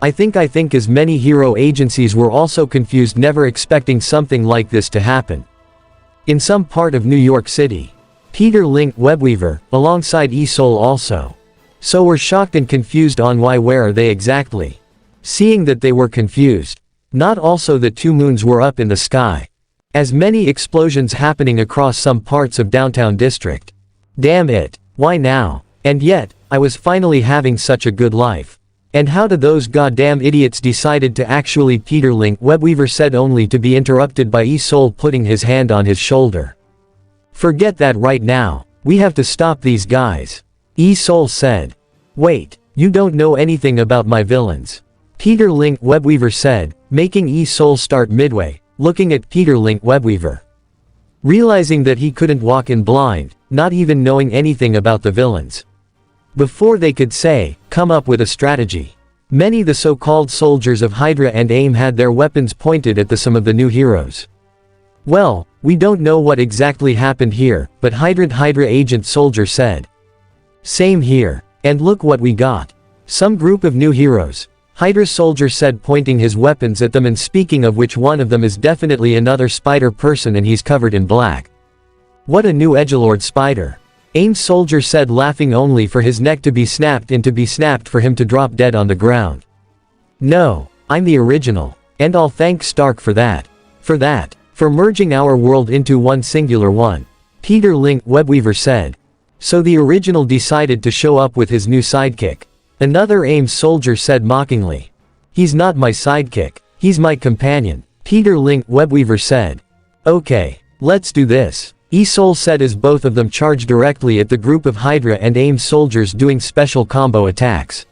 I think as many hero agencies were also confused, never expecting something like this to happen. In some part of New York City. Peter linked Webweaver, alongside E-Soul also. So were shocked and confused on where are they exactly. Seeing that they were confused. Not also that two moons were up in the sky. As many explosions happening across some parts of downtown district. Damn it, why now? And yet, I was finally having such a good life. And how did those goddamn idiots decided to actually Peter link Webweaver said only to be interrupted by E-Soul putting his hand on his shoulder. Forget that right now, we have to stop these guys. E-Soul said. Wait, you don't know anything about my villains. Peter linked Webweaver said, making E-Soul start midway, looking at Peter linked Webweaver. Realizing that he couldn't walk in blind, not even knowing anything about the villains. Before they could come up with a strategy. Many the so-called soldiers of Hydra and AIM had their weapons pointed at some of the new heroes. Well, we don't know what exactly happened here, but Hydra agent soldier said. Same here. And look what we got. Some group of new heroes. Hydra soldier said pointing his weapons at them and speaking of which one of them is definitely another spider person and he's covered in black. What a new edgelord spider. AIM soldier said laughing only for his neck to be snapped for him to drop dead on the ground. No, I'm the original. And I'll thank Stark for that. For merging our world into one singular one. Peter linked Webweaver said. So the original decided to show up with his new sidekick. Another AIM soldier said mockingly. He's not my sidekick, he's my companion, Peter linked Webweaver said. Okay, let's do this. E-Soul said as both of them charged directly at the group of Hydra and AIM soldiers doing special combo attacks.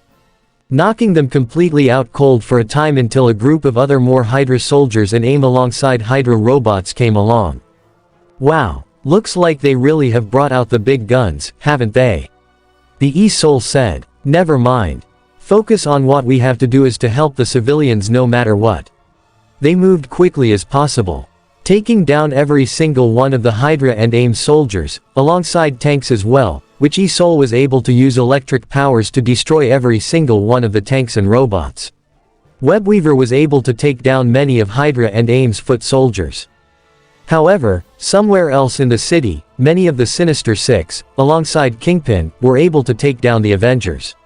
Knocking them completely out cold for a time until a group of other more Hydra soldiers and AIM alongside Hydra robots came along. Wow, looks like they really have brought out the big guns, haven't they? The E-Soul said. Never mind. Focus on what we have to do is to help the civilians no matter what. They moved quickly as possible. Taking down every single one of the Hydra and AIM soldiers, alongside tanks as well, which E-Soul was able to use electric powers to destroy every single one of the tanks and robots. Webweaver was able to take down many of Hydra and AIM's foot soldiers. However, somewhere else in the city, many of the Sinister Six, alongside Kingpin, were able to take down the Avengers.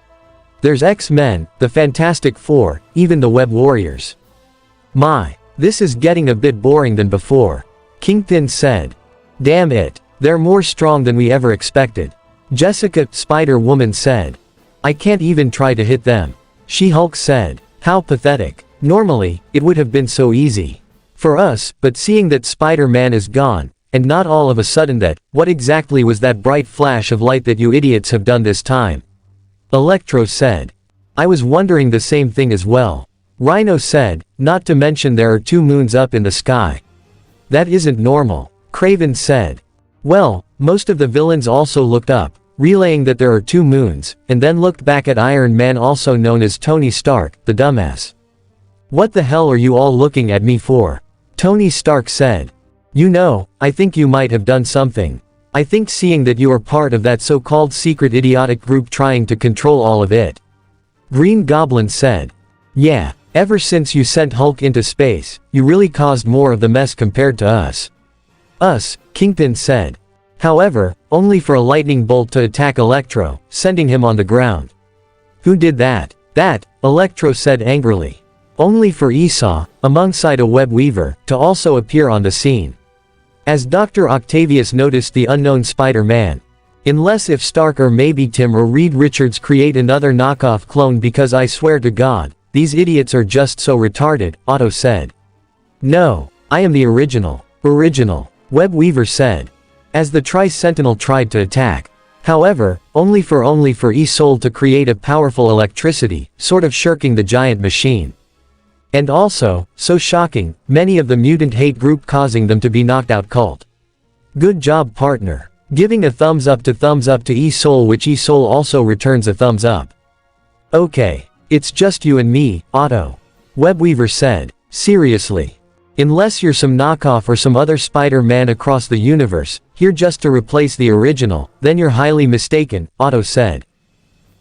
There's X-Men, the Fantastic Four, even the Web Warriors. My, this is getting a bit boring than before. Kingpin said. Damn it, they're more strong than we ever expected. Jessica, Spider-Woman said. I can't even try to hit them. She-Hulk said. How pathetic. Normally, it would have been so easy for us, but seeing that Spider-Man is gone, and not all of a sudden that, what exactly was that bright flash of light that you idiots have done this time? Electro said. I was wondering the same thing as well. Rhino said, not to mention there are 2 moons up in the sky. That isn't normal. Kraven said. Well, most of the villains also looked up, relaying that there are 2 moons, and then looked back at Iron Man, also known as Tony Stark, the dumbass. What the hell are you all looking at me for? Tony Stark said. You know, I think you might have done something. I think seeing that you are part of that so-called secret idiotic group trying to control all of it. Green Goblin said. Yeah, ever since you sent Hulk into space, you really caused more of the mess compared to us. Us, Kingpin said. However, only for a lightning bolt to attack Electro, sending him on the ground. Who did that? That, Electro said angrily. Only for Esau, alongside a web weaver, to also appear on the scene. As Dr. Octavius noticed the unknown Spider-Man. Unless if Stark or maybe Tim or Reed Richards create another knockoff clone, because I swear to God, these idiots are just so retarded, Otto said. No, I am the original. Original, Web Weaver said. As the Tri-Sentinel tried to attack. However, only for E-Soul to create a powerful electricity, sort of shirking the giant machine. And also, so shocking, many of the mutant hate group causing them to be knocked out cult. Good job, partner. Giving a thumbs up to E-Soul, which E-Soul also returns a thumbs up. Okay. It's just you and me, Otto. Webweaver said. Seriously. Unless you're some knockoff or some other Spider-Man across the universe, here just to replace the original, then you're highly mistaken, Otto said.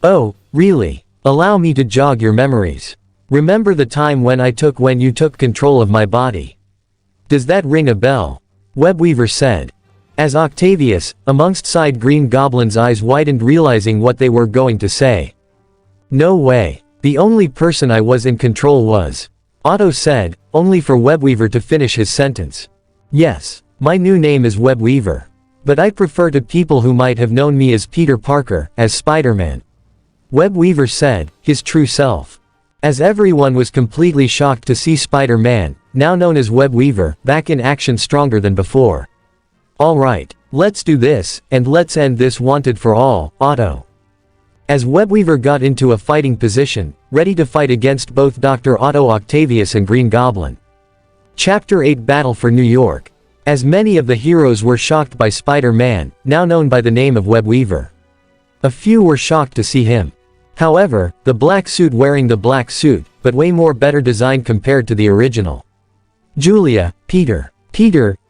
Oh, really? Allow me to jog your memories. Remember the time when you took control of my body? Does that ring a bell? Webweaver said. As Octavius, amongst side Green Goblin's eyes widened, realizing what they were going to say. No way. The only person I was in control was. Otto said, only for Webweaver to finish his sentence. Yes, my new name is Webweaver. But I prefer to people who might have known me as Peter Parker, as Spider-Man. Webweaver said, his true self. As everyone was completely shocked to see Spider-Man, now known as Webweaver, back in action, stronger than before. Alright, let's do this, and let's end this wanted for all, Otto. As Webweaver got into a fighting position, ready to fight against both Dr. Otto Octavius and Green Goblin. Chapter 8 Battle for New York. As many of the heroes were shocked by Spider-Man, now known by the name of Webweaver. A few were shocked to see him. However, the black suit wearing the black suit, but way more better designed compared to the original. Julia, Peter,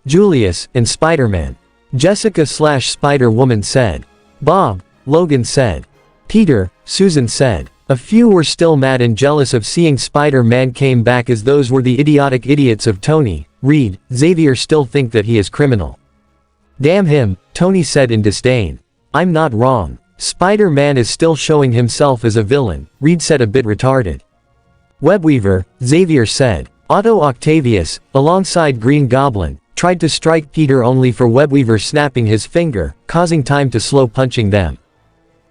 Julius, and Spider-Man. Jessica/Spider-Woman said. Bob, Logan said. Peter, Susan said. A few were still mad and jealous of seeing Spider-Man came back, as those were the idiotic idiots of Tony, Reed, Xavier still think that he is criminal. Damn him, Tony said in disdain. I'm not wrong. Spider-Man is still showing himself as a villain, Reed said, a bit retarded. Webweaver, Xavier said. Otto Octavius, alongside Green Goblin, tried to strike Peter, only for Webweaver snapping his finger, causing time to slow punching them.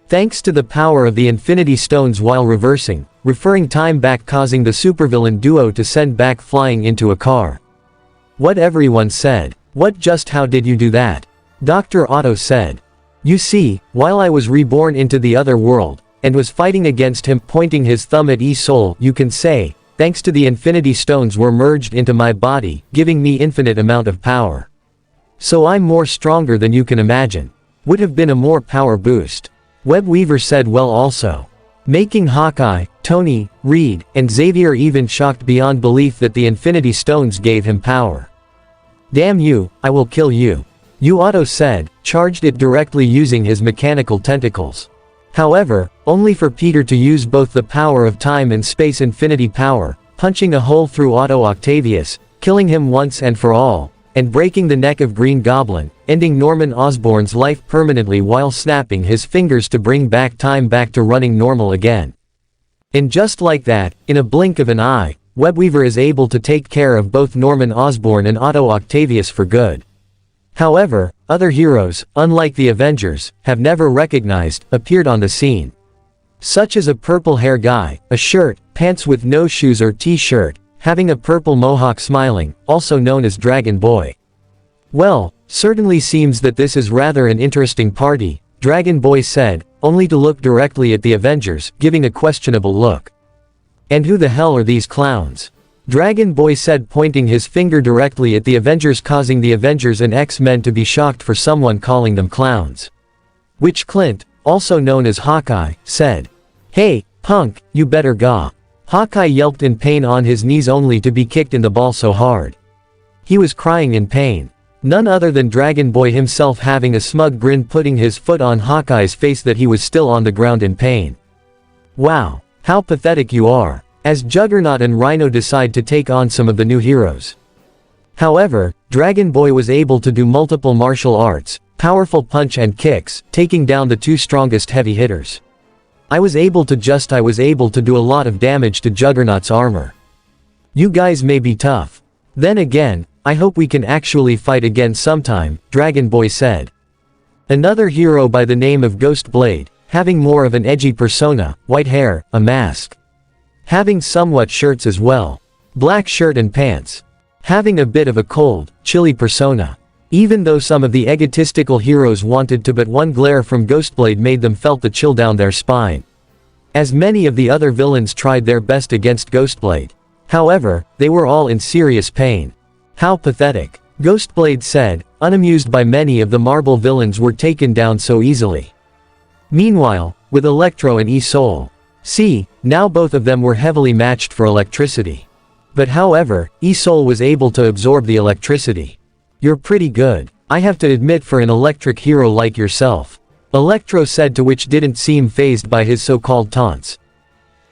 Thanks to the power of the Infinity Stones while referring time back, causing the supervillain duo to send back flying into a car. What everyone said. How did you do that? Dr. Otto said. You see, while I was reborn into the other world, and was fighting against him, pointing his thumb at E-Soul, you can say, thanks to the Infinity Stones were merged into my body, giving me infinite amount of power. So I'm more stronger than you can imagine. Would have been a more power boost. Webweaver said, well, also. Making Hawkeye, Tony, Reed, and Xavier even shocked beyond belief that the Infinity Stones gave him power. Damn you, I will kill you. You, Otto said, charged it directly using his mechanical tentacles. However, only for Peter to use both the power of time and space infinity power, punching a hole through Otto Octavius, killing him once and for all, and breaking the neck of Green Goblin, ending Norman Osborn's life permanently while snapping his fingers to bring back time back to running normal again. And just like that, in a blink of an eye, Webweaver is able to take care of both Norman Osborn and Otto Octavius for good. However, other heroes, unlike the Avengers, have never appeared on the scene. such as a purple hair guy, a shirt, pants with no shoes or t-shirt, having a purple mohawk smiling, also known as Dragon Boy. Well, certainly seems that this is rather an interesting party, Dragon Boy said, only to look directly at the Avengers, giving a questionable look. And who the hell are these clowns? Dragon Boy said, pointing his finger directly at the Avengers, causing the Avengers and X-Men to be shocked for someone calling them clowns. Which Clint, also known as Hawkeye, said, "Hey, punk, you better go." Hawkeye yelped in pain on his knees only to be kicked in the ball so hard. He was crying in pain. None other than Dragon Boy himself, having a smug grin, putting his foot on Hawkeye's face that he was still on the ground in pain. Wow, how pathetic you are, as Juggernaut and Rhino decide to take on some of the new heroes. However, Dragon Boy was able to do multiple martial arts, powerful punch and kicks, taking down the two strongest heavy hitters. I was able to do a lot of damage to Juggernaut's armor. You guys may be tough. Then again, I hope we can actually fight again sometime, Dragon Boy said. Another hero by the name of Ghost Blade, having more of an edgy persona, white hair, a mask. Having somewhat shirts as well. Black shirt and pants. Having a bit of a cold, chilly persona. Even though some of the egotistical heroes wanted to, but one glare from Ghostblade made them felt the chill down their spine. As many of the other villains tried their best against Ghostblade. However, they were all in serious pain. How pathetic, Ghostblade said, unamused by many of the Marvel villains were taken down so easily. Meanwhile, with Electro and E-Soul. See, now both of them were heavily matched for electricity. But however, E-Soul was able to absorb the electricity. You're pretty good, I have to admit, for an electric hero like yourself. Electro said, to which didn't seem fazed by his so-called taunts.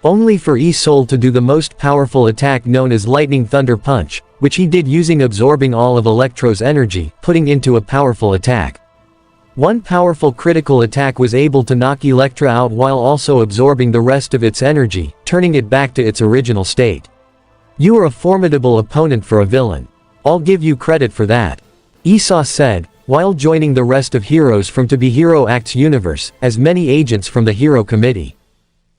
Only for E-Soul to do the most powerful attack known as Lightning Thunder Punch, which he did using absorbing all of Electro's energy, putting into a powerful attack. One powerful critical attack was able to knock Elektra out while also absorbing the rest of its energy, turning it back to its original state. You are a formidable opponent for a villain. I'll give you credit for that. Esau said, while joining the rest of heroes from To Be Hero Act's universe, as many agents from the Hero Committee.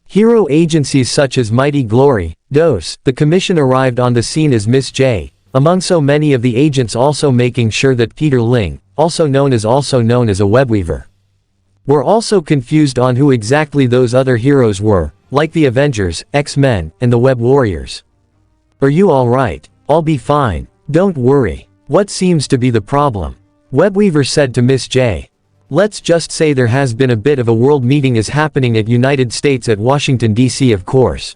Hero agencies such as Mighty Glory, DOS, the Commission arrived on the scene as Miss J, among so many of the agents, also making sure that Peter Ling, also known as a webweaver, were also confused on who exactly those other heroes were, like the Avengers, X-Men, and the Web Warriors. Are you alright? I'll be fine. Don't worry. What seems to be the problem? Webweaver said to Miss J. Let's just say there has been a bit of a world meeting is happening at United States at Washington, D.C. of course.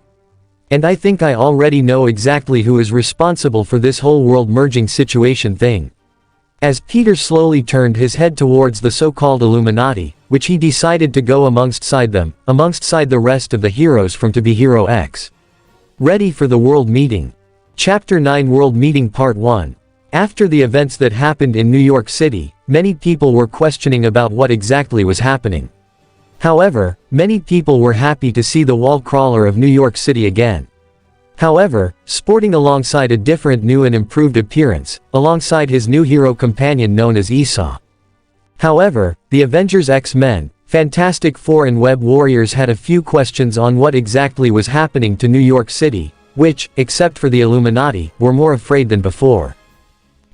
And I think I already know exactly who is responsible for this whole world merging situation thing. As Peter slowly turned his head towards the so-called Illuminati, which he decided to go alongside the rest of the heroes from To Be Hero X. Ready for the world meeting. Chapter 9 World Meeting Part 1. After the events that happened in New York City, many people were questioning about what exactly was happening. However, many people were happy to see the wall crawler of New York City again. However, sporting alongside a different new and improved appearance, alongside his new hero companion known as Esau. However, the Avengers, X-Men, Fantastic Four and Web Warriors had a few questions on what exactly was happening to New York City, which, except for the Illuminati, were more afraid than before.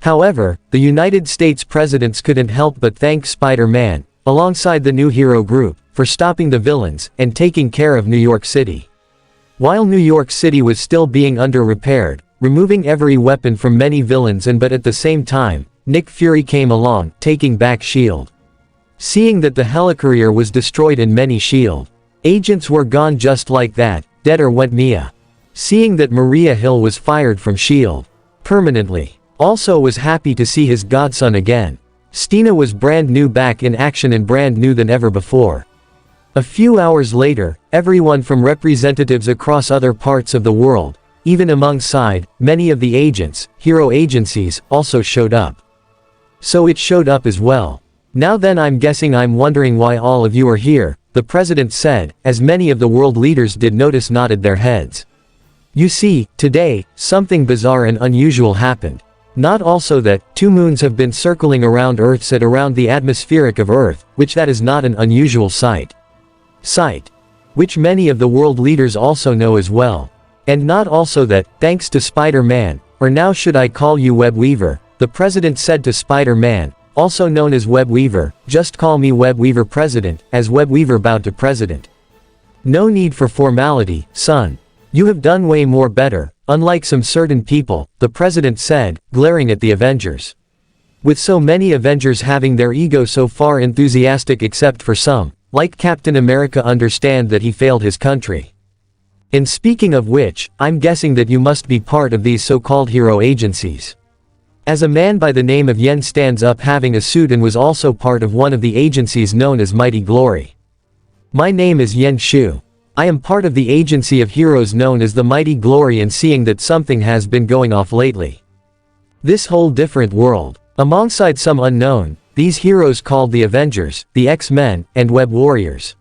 However, the United States presidents couldn't help but thank Spider-Man, alongside the new hero group, for stopping the villains, and taking care of New York City. While New York City was still being under-repaired, removing every weapon from many villains, but at the same time, Nick Fury came along, taking back S.H.I.E.L.D. Seeing that the helicarrier was destroyed and many S.H.I.E.L.D. agents were gone just like that, deader went Mia. Seeing that Maria Hill was fired from S.H.I.E.L.D. permanently. Also was happy to see his godson again. Stina was brand new, back in action and brand new than ever before. A few hours later, everyone from representatives across other parts of the world, even alongside many of the agents, hero agencies, also showed up. So it showed up as well. Now then, I'm wondering why all of you are here, the president said, as many of the world leaders did notice nodded their heads. You see, today, something bizarre and unusual happened. Not also that, 2 moons have been circling around Earth at around the atmospheric of Earth, which that is not an unusual sight. which many of the world leaders also know as well. And not also that, thanks to Spider-Man, or now should I call you Web Weaver, the president said to Spider-Man, also known as Web Weaver, just call me Web Weaver President, as Web Weaver bowed to President. No need for formality, son. You have done way more better, unlike some certain people, the president said, glaring at the Avengers. With so many Avengers having their ego so far enthusiastic except for some, like Captain America, understand that he failed his country. And speaking of which, I'm guessing that you must be part of these so-called hero agencies. As a man by the name of Yen stands up having a suit and was also part of one of the agencies known as Mighty Glory. My name is Yen Shu. I am part of the agency of heroes known as the Mighty Glory, and seeing that something has been going off lately. This whole different world, alongside some unknown, these heroes called the Avengers, the X-Men, and Web Warriors.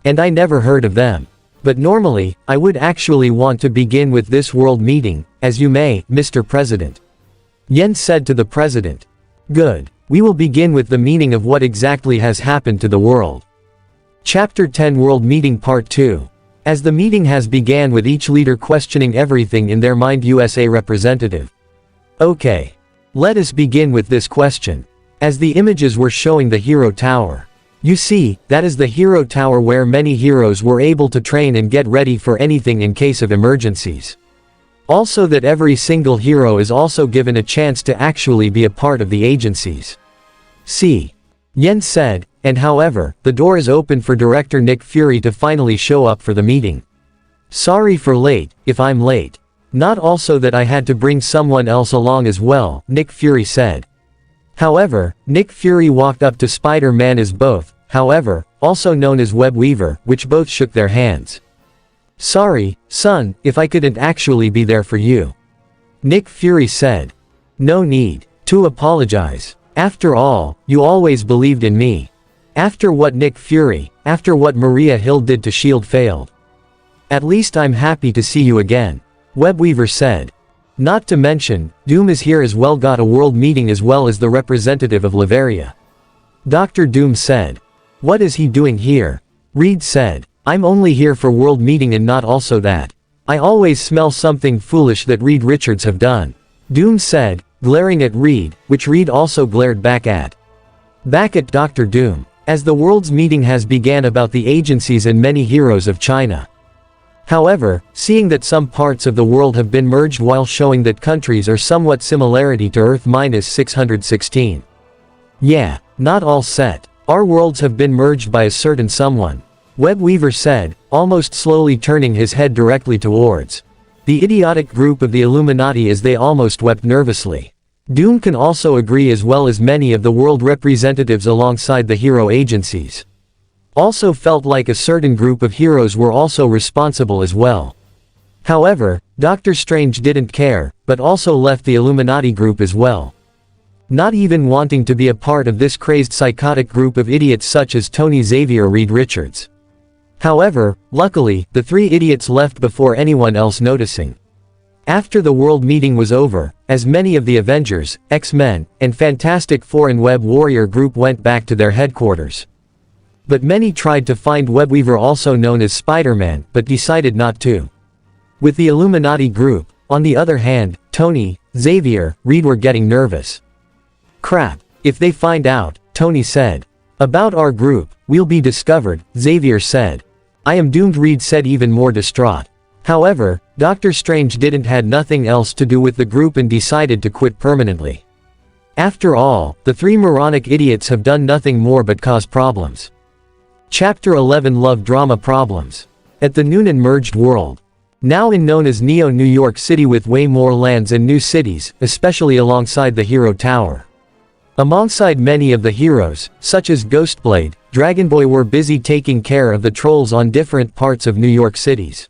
And I never heard of them. But normally, I would actually want to begin with this world meeting, as you may, Mr. President. Yen said to the president. Good. We will begin with the meaning of what exactly has happened to the world. Chapter 10 World Meeting Part 2. As the meeting has began with each leader questioning everything in their mind. USA representative. Okay. Let us begin with this question. As the images were showing the Hero Tower. You see, that is the Hero Tower where many heroes were able to train and get ready for anything in case of emergencies. Also that every single hero is also given a chance to actually be a part of the agencies. See. Yen said, and however, the door is open for director Nick Fury to finally show up for the meeting. Sorry for late, if I'm late. Not also that I had to bring someone else along as well, Nick Fury said. However, Nick Fury walked up to Spider-Man as both, however, also known as Web Weaver, which both shook their hands. Sorry, son, if I couldn't actually be there for you. Nick Fury said. No need to apologize. After all, you always believed in me. After what Nick Fury, after what Maria Hill did to S.H.I.E.L.D. failed. At least I'm happy to see you again. Web Weaver said. Not to mention, Doom is here as well, got a world meeting as well as the representative of Latveria. Dr. Doom said. What is he doing here? Reed said. I'm only here for world meeting and not also that. I always smell something foolish that Reed Richards have done. Doom said, glaring at Reed, which Reed also glared back at. Back at Dr. Doom. As the world's meeting has began about the agencies and many heroes of China. However, seeing that some parts of the world have been merged while showing that countries are somewhat similarity to Earth-616. Yeah, not all set. Our worlds have been merged by a certain someone. Web Weaver said, almost slowly turning his head directly towards the idiotic group of the Illuminati as they almost wept nervously. Doom can also agree as well as many of the world representatives alongside the hero agencies. Also felt like a certain group of heroes were also responsible as well. However, Doctor Strange didn't care, but also left the Illuminati group as well. Not even wanting to be a part of this crazed psychotic group of idiots such as Tony Xavier Reed Richards. However, luckily, the three idiots left before anyone else noticing. After the world meeting was over, as many of the Avengers, X-Men, and Fantastic Four and Web Warrior group went back to their headquarters. But many tried to find Web Weaver, also known as Spider-Man, but decided not to. With the Illuminati group, on the other hand, Tony, Xavier, Reed were getting nervous. Crap, if they find out, Tony said. About our group, we'll be discovered, Xavier said. I am doomed, Reed said, even more distraught. However, Doctor Strange didn't had nothing else to do with the group and decided to quit permanently. After all, the three moronic idiots have done nothing more but cause problems. Chapter 11 Love Drama Problems. At the Noonan merged world. Now in known as Neo New York City with way more lands and new cities, especially alongside the Hero Tower. Alongside many of the heroes, such as Ghostblade, Dragonboy were busy taking care of the trolls on different parts of New York cities.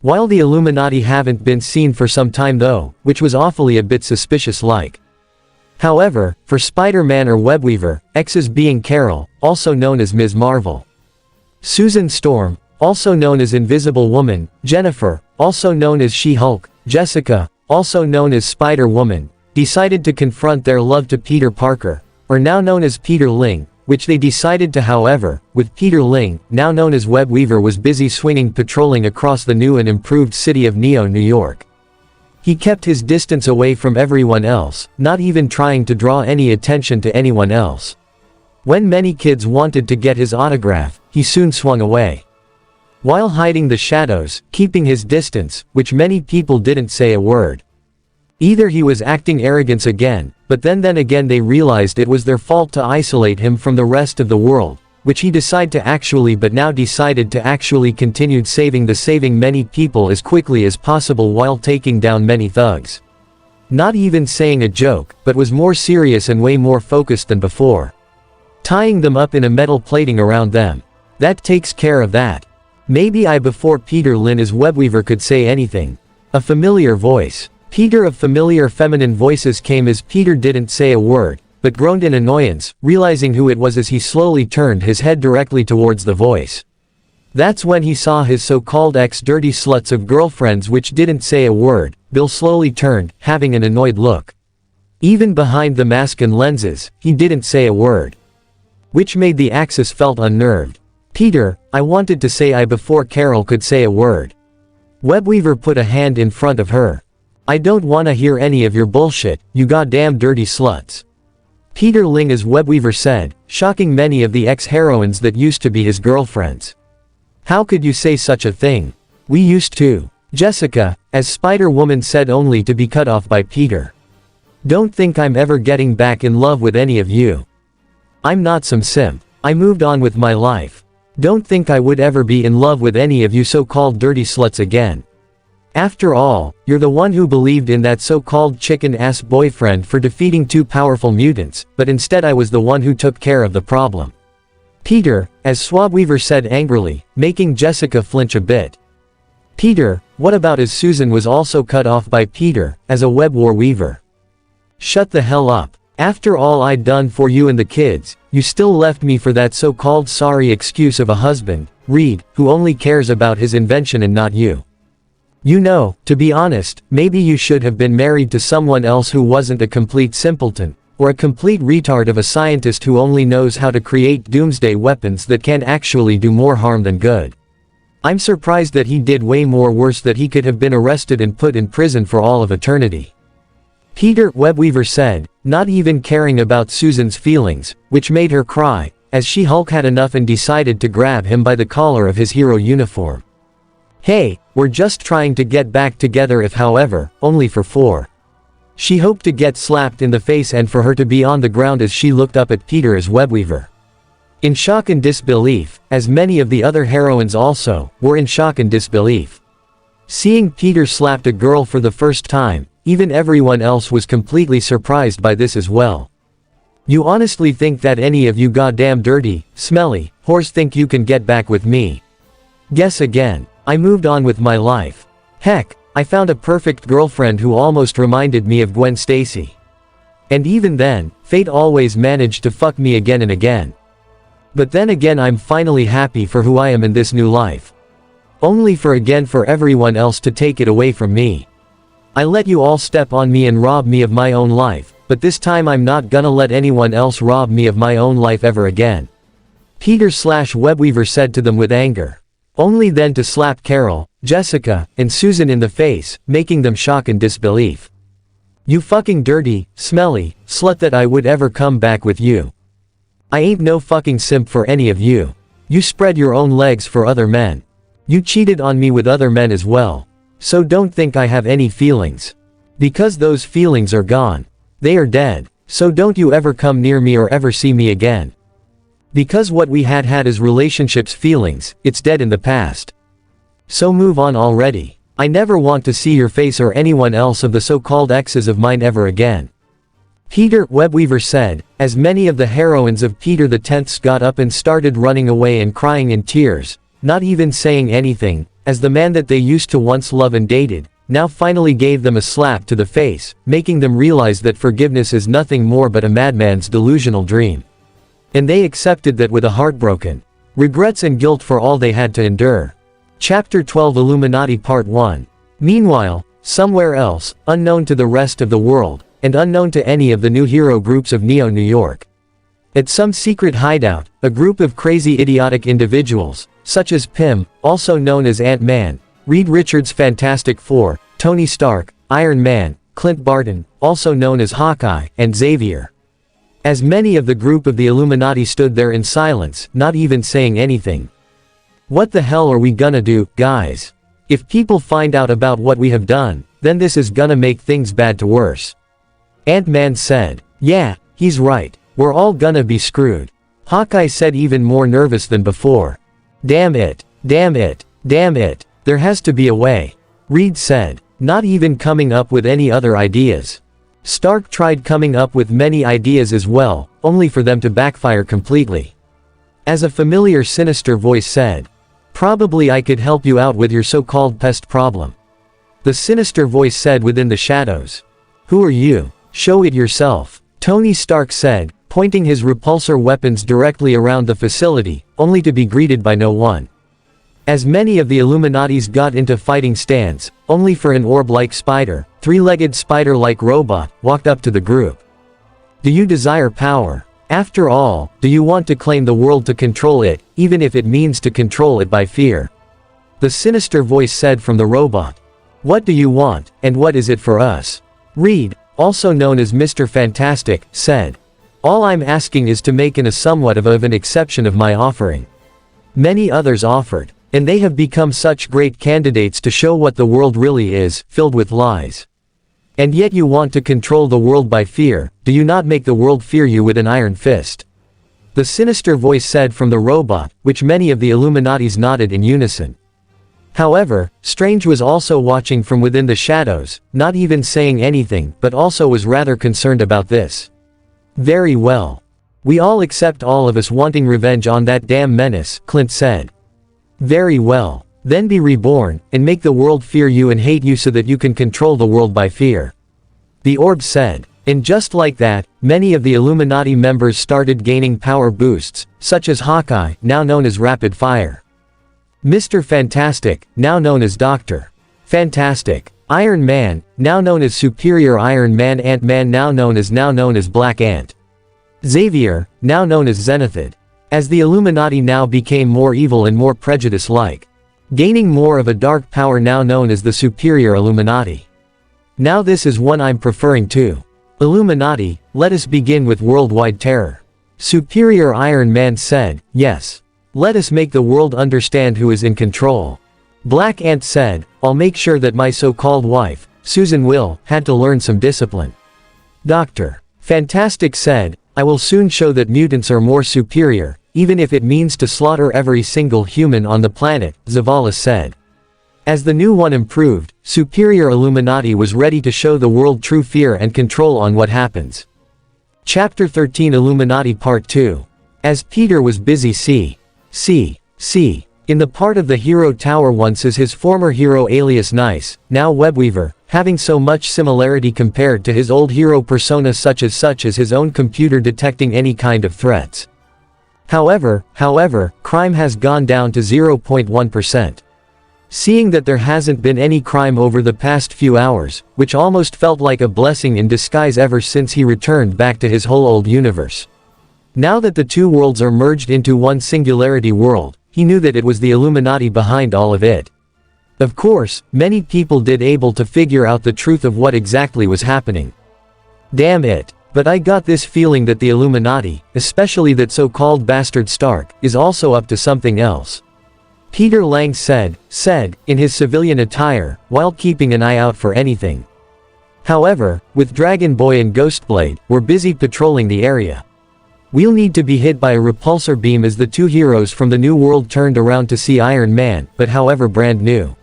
While the Illuminati haven't been seen for some time though, which was awfully a bit suspicious like. However, for Spider-Man or Webweaver, X's being Carol, also known as Ms. Marvel. Susan Storm, also known as Invisible Woman, Jennifer, also known as She-Hulk, Jessica, also known as Spider-Woman, decided to confront their love to Peter Parker, or now known as Peter Ling, which they decided to. However, with Peter Ling, now known as Webweaver, was busy swinging patrolling across the new and improved city of Neo, New York. He kept his distance away from everyone else, not even trying to draw any attention to anyone else. When many kids wanted to get his autograph, he soon swung away. While hiding the shadows, keeping his distance, which many people didn't say a word. Either he was acting arrogance again, but then again they realized it was their fault to isolate him from the rest of the world, which he decided to actually continued saving many people as quickly as possible while taking down many thugs. Not even saying a joke, but was more serious and way more focused than before. Tying them up in a metal plating around them. That takes care of that. Maybe before Peter Lin as Webweaver could say anything. A familiar voice. Peter of familiar feminine voices came as Peter didn't say a word, but groaned in annoyance, realizing who it was as he slowly turned his head directly towards the voice. That's when he saw his so-called ex-dirty sluts of girlfriends which didn't say a word. Bill slowly turned, having an annoyed look. Even behind the mask and lenses, he didn't say a word. Which made the Axis felt unnerved. Peter, I wanted to say before Carol could say a word. Webweaver put a hand in front of her. I don't wanna hear any of your bullshit, you goddamn dirty sluts. Peter Ling as Webweaver said, shocking many of the ex-heroines that used to be his girlfriends. How could you say such a thing? We used to. Jessica, as Spider-Woman said, only to be cut off by Peter. Don't think I'm ever getting back in love with any of you. I'm not some simp. I moved on with my life. Don't think I would ever be in love with any of you so-called dirty sluts again. After all, you're the one who believed in that so-called chicken-ass boyfriend for defeating 2 powerful mutants, but instead I was the one who took care of the problem. Peter, as Swabweaver said angrily, making Jessica flinch a bit. Peter, what about as Susan was also cut off by Peter, as a web war weaver? Shut the hell up. After all I'd done for you and the kids, you still left me for that so-called sorry excuse of a husband, Reed, who only cares about his invention and not you. You know, to be honest, maybe you should have been married to someone else who wasn't a complete simpleton, or a complete retard of a scientist who only knows how to create doomsday weapons that can actually do more harm than good. I'm surprised that he did way more worse, that he could have been arrested and put in prison for all of eternity. Peter, Webweaver said, not even caring about Susan's feelings, which made her cry, as she Hulk had enough and decided to grab him by the collar of his hero uniform. Hey, we're just trying to get back together, if however, only for 4. She hoped to get slapped in the face and for her to be on the ground as she looked up at Peter as Webweaver. In shock and disbelief, as many of the other heroines also, were in shock and disbelief. Seeing Peter slapped a girl for the first time, even everyone else was completely surprised by this as well. You honestly think that any of you goddamn dirty, smelly, whores think you can get back with me? Guess again. I moved on with my life. Heck, I found a perfect girlfriend who almost reminded me of Gwen Stacy. And even then, fate always managed to fuck me again and again. But then again I'm finally happy for who I am in this new life. Only for everyone else to take it away from me. I let you all step on me and rob me of my own life, but this time I'm not gonna let anyone else rob me of my own life ever again. Peter/Webweaver said to them with anger. Only then to slap Carol, Jessica, and Susan in the face, making them shock and disbelief. You fucking dirty, smelly, slut, that I would ever come back with you. I ain't no fucking simp for any of you. You spread your own legs for other men. You cheated on me with other men as well. So don't think I have any feelings. Because those feelings are gone. They are dead. So don't you ever come near me or ever see me again. Because what we had as relationships, feelings, it's dead in the past. So move on already. I never want to see your face or anyone else of the so-called exes of mine ever again. Peter, Webweaver said, as many of the heroines of Peter the Tenth's got up and started running away and crying in tears, not even saying anything, as the man that they used to once love and dated, now finally gave them a slap to the face, making them realize that forgiveness is nothing more but a madman's delusional dream. And they accepted that with a heartbroken regrets and guilt for all they had to endure. Chapter 12 Illuminati Part 1. Meanwhile, somewhere else, unknown to the rest of the world, and unknown to any of the new hero groups of Neo, New York. At some secret hideout, a group of crazy idiotic individuals, such as Pym, also known as Ant-Man, Reed Richards' Fantastic Four, Tony Stark, Iron Man, Clint Barton, also known as Hawkeye, and Xavier. As many of the group of the Illuminati stood there in silence, not even saying anything. What the hell are we gonna do, guys? If people find out about what we have done, then this is gonna make things bad to worse. Ant-Man said. Yeah, he's right. We're all gonna be screwed. Hawkeye said, even more nervous than before. Damn it, damn it, damn it, there has to be a way. Reed said, not even coming up with any other ideas. Stark tried coming up with many ideas as well, only for them to backfire completely. As a familiar sinister voice said, probably I could help you out with your so-called pest problem. The sinister voice said within the shadows. Who are you? Show it yourself. Tony Stark said, pointing his repulsor weapons directly around the facility, only to be greeted by no one. As many of the Illuminatis got into fighting stance, only for an orb-like spider, three-legged spider-like robot, walked up to the group. Do you desire power? After all, do you want to claim the world to control it, even if it means to control it by fear? The sinister voice said from the robot. What do you want, and what is it for us? Reed, also known as Mr. Fantastic, said. All I'm asking is to make a somewhat of an exception of my offering. Many others offered, and they have become such great candidates to show what the world really is, filled with lies. And yet you want to control the world by fear, do you not make the world fear you with an iron fist? The sinister voice said from the robot, which many of the Illuminatis nodded in unison. However, Strange was also watching from within the shadows, not even saying anything, but also was rather concerned about this. Very well. We all accept, all of us wanting revenge on that damn menace, Clint said. Very well. Then be reborn, and make the world fear you and hate you so that you can control the world by fear. The orb said. And just like that, many of the Illuminati members started gaining power boosts, such as Hawkeye, now known as Rapid Fire. Mr. Fantastic, now known as Dr. Fantastic. Iron Man, now known as Superior Iron Man. Ant-Man, now known as Black Ant. Xavier, now known as Zenithid. As the Illuminati now became more evil and more prejudice-like. Gaining more of a dark power, now known as the Superior Illuminati. Now this is one I'm preferring to. Illuminati, let us begin with worldwide terror. Superior Iron Man said, yes. Let us make the world understand who is in control. Black Ant said, I'll make sure that my so-called wife, Susan Will, had to learn some discipline. Dr. Fantastic said, I will soon show that mutants are more superior, even if it means to slaughter every single human on the planet, Zavala said. As the new one improved, Superior Illuminati was ready to show the world true fear and control on what happens. Chapter 13 Illuminati Part 2. As Peter was busy in the part of the hero tower once as his former hero alias Nice, now Webweaver, having so much similarity compared to his old hero persona such as his own computer detecting any kind of threats. However, crime has gone down to 0.1%. Seeing that there hasn't been any crime over the past few hours, which almost felt like a blessing in disguise ever since he returned back to his whole old universe. Now that the two worlds are merged into one singularity world, he knew that it was the Illuminati behind all of it. Of course, many people did able to figure out the truth of what exactly was happening. Damn it, but I got this feeling that the Illuminati, especially that so-called bastard Stark, is also up to something else. Peter Lang said, in his civilian attire, while keeping an eye out for anything. However, with Dragon Boy and Ghostblade, we're busy patrolling the area. We'll need to be hit by a repulsor beam as the two heroes from the new world turned around to see Iron Man, but however brand new.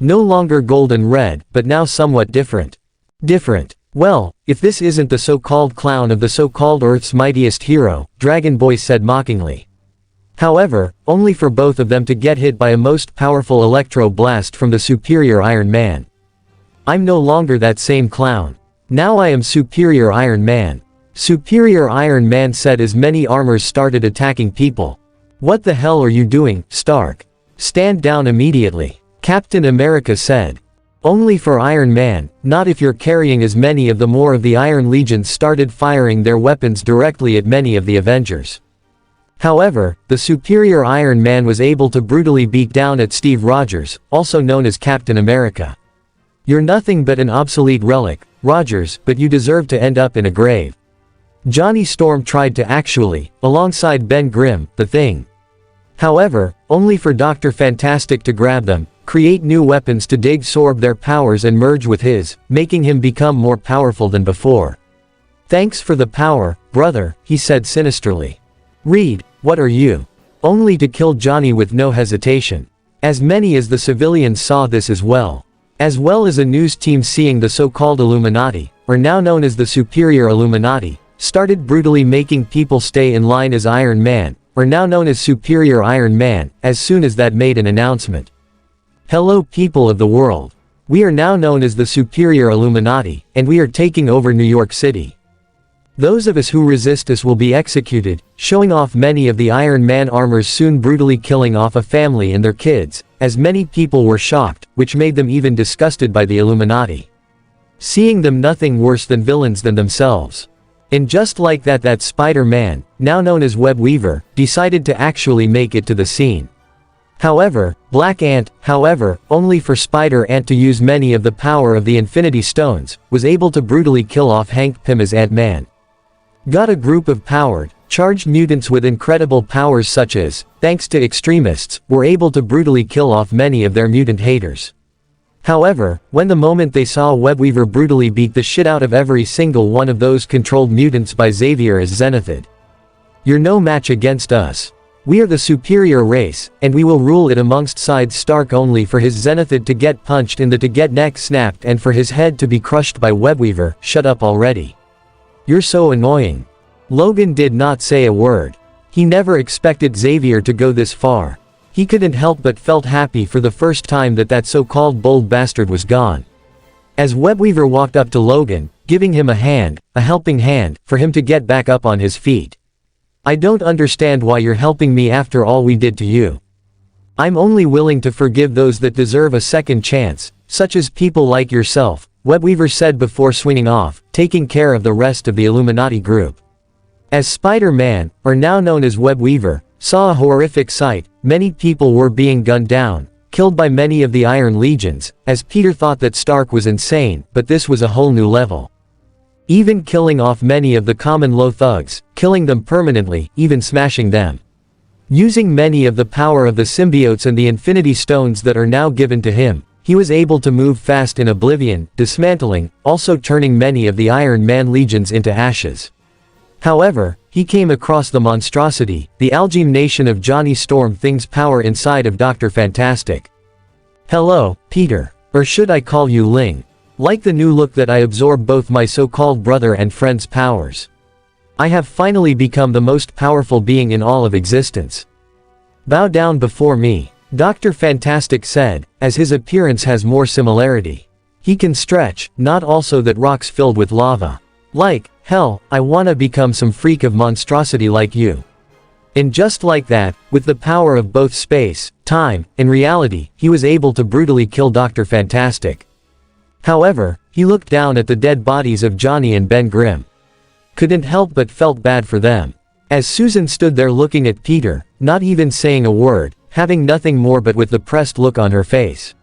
No longer gold and red, but now somewhat different. Well, if this isn't the so-called clown of the so-called Earth's mightiest hero, Dragon Boy said mockingly. However, only for both of them to get hit by a most powerful electro blast from the Superior Iron Man. I'm no longer that same clown. Now I am Superior Iron Man. Superior Iron Man said as many armors started attacking people. What the hell are you doing, Stark? Stand down immediately. Captain America said. Only for Iron Man, not if you're carrying as many of the more of the Iron Legions started firing their weapons directly at many of the Avengers. However, the superior Iron Man was able to brutally beat down at Steve Rogers, also known as Captain America. You're nothing but an obsolete relic, Rogers, but you deserve to end up in a grave. Johnny Storm tried to actually, alongside Ben Grimm, the Thing. However, only for Dr. Fantastic to grab them, create new weapons to absorb their powers and merge with his, making him become more powerful than before. "Thanks for the power, brother," he said sinisterly. "Reed, what are you?" Only to kill Johnny with no hesitation. As many as the civilians saw this as well as a news team seeing the so-called Illuminati, or now known as the Superior Illuminati, started brutally making people stay in line as Iron Man, or now known as Superior Iron Man, as soon as that made an announcement. "Hello people of the world. We are now known as the Superior Illuminati, and we are taking over New York City. Those of us who resist us will be executed," showing off many of the Iron Man armors, soon brutally killing off a family and their kids, as many people were shocked, which made them even disgusted by the Illuminati, seeing them nothing worse than villains than themselves. And just like that Spider-Man, now known as Web Weaver, decided to actually make it to the scene. However, Black Ant, only for Spider-Ant to use many of the power of the Infinity Stones, was able to brutally kill off Hank Pym as Ant-Man. Got a group of powered, charged mutants with incredible powers such as, thanks to extremists, were able to brutally kill off many of their mutant haters. However, when the moment they saw Webweaver brutally beat the shit out of every single one of those controlled mutants by Xavier as Zenithid. "You're no match against us. We are the superior race, and we will rule it amongst sides." Stark only for his Zenithid to get punched in the to get neck snapped and for his head to be crushed by Webweaver. "Shut up already. You're so annoying." Logan did not say a word. He never expected Xavier to go this far. He couldn't help but felt happy for the first time that so-called bold bastard was gone. As Webweaver walked up to Logan, giving him a helping hand, for him to get back up on his feet. "I don't understand why you're helping me after all we did to you. I'm only willing to forgive those that deserve a second chance, such as people like yourself," Webweaver said before swinging off, taking care of the rest of the Illuminati group. As Spider-Man, or now known as Webweaver, saw a horrific sight, many people were being gunned down, killed by many of the Iron Legions, as Peter thought that Stark was insane, but this was a whole new level. Even killing off many of the common low thugs, killing them permanently, even smashing them. Using many of the power of the symbiotes and the Infinity Stones that are now given to him, he was able to move fast in oblivion, dismantling, also turning many of the Iron Man legions into ashes. However, he came across the monstrosity, the Algeme Nation of Johnny Storm Thing's power inside of Dr. Fantastic. "Hello, Peter. Or should I call you Ling? Like the new look that I absorb both my so-called brother and friend's powers. I have finally become the most powerful being in all of existence. Bow down before me," Dr. Fantastic said, as his appearance has more similarity. He can stretch, not also that rocks filled with lava. "Like, hell, I wanna become some freak of monstrosity like you." And just like that, with the power of both space, time, and reality, he was able to brutally kill Dr. Fantastic. However, he looked down at the dead bodies of Johnny and Ben Grimm. Couldn't help but felt bad for them. As Susan stood there looking at Peter, not even saying a word, having nothing more but with the pressed look on her face.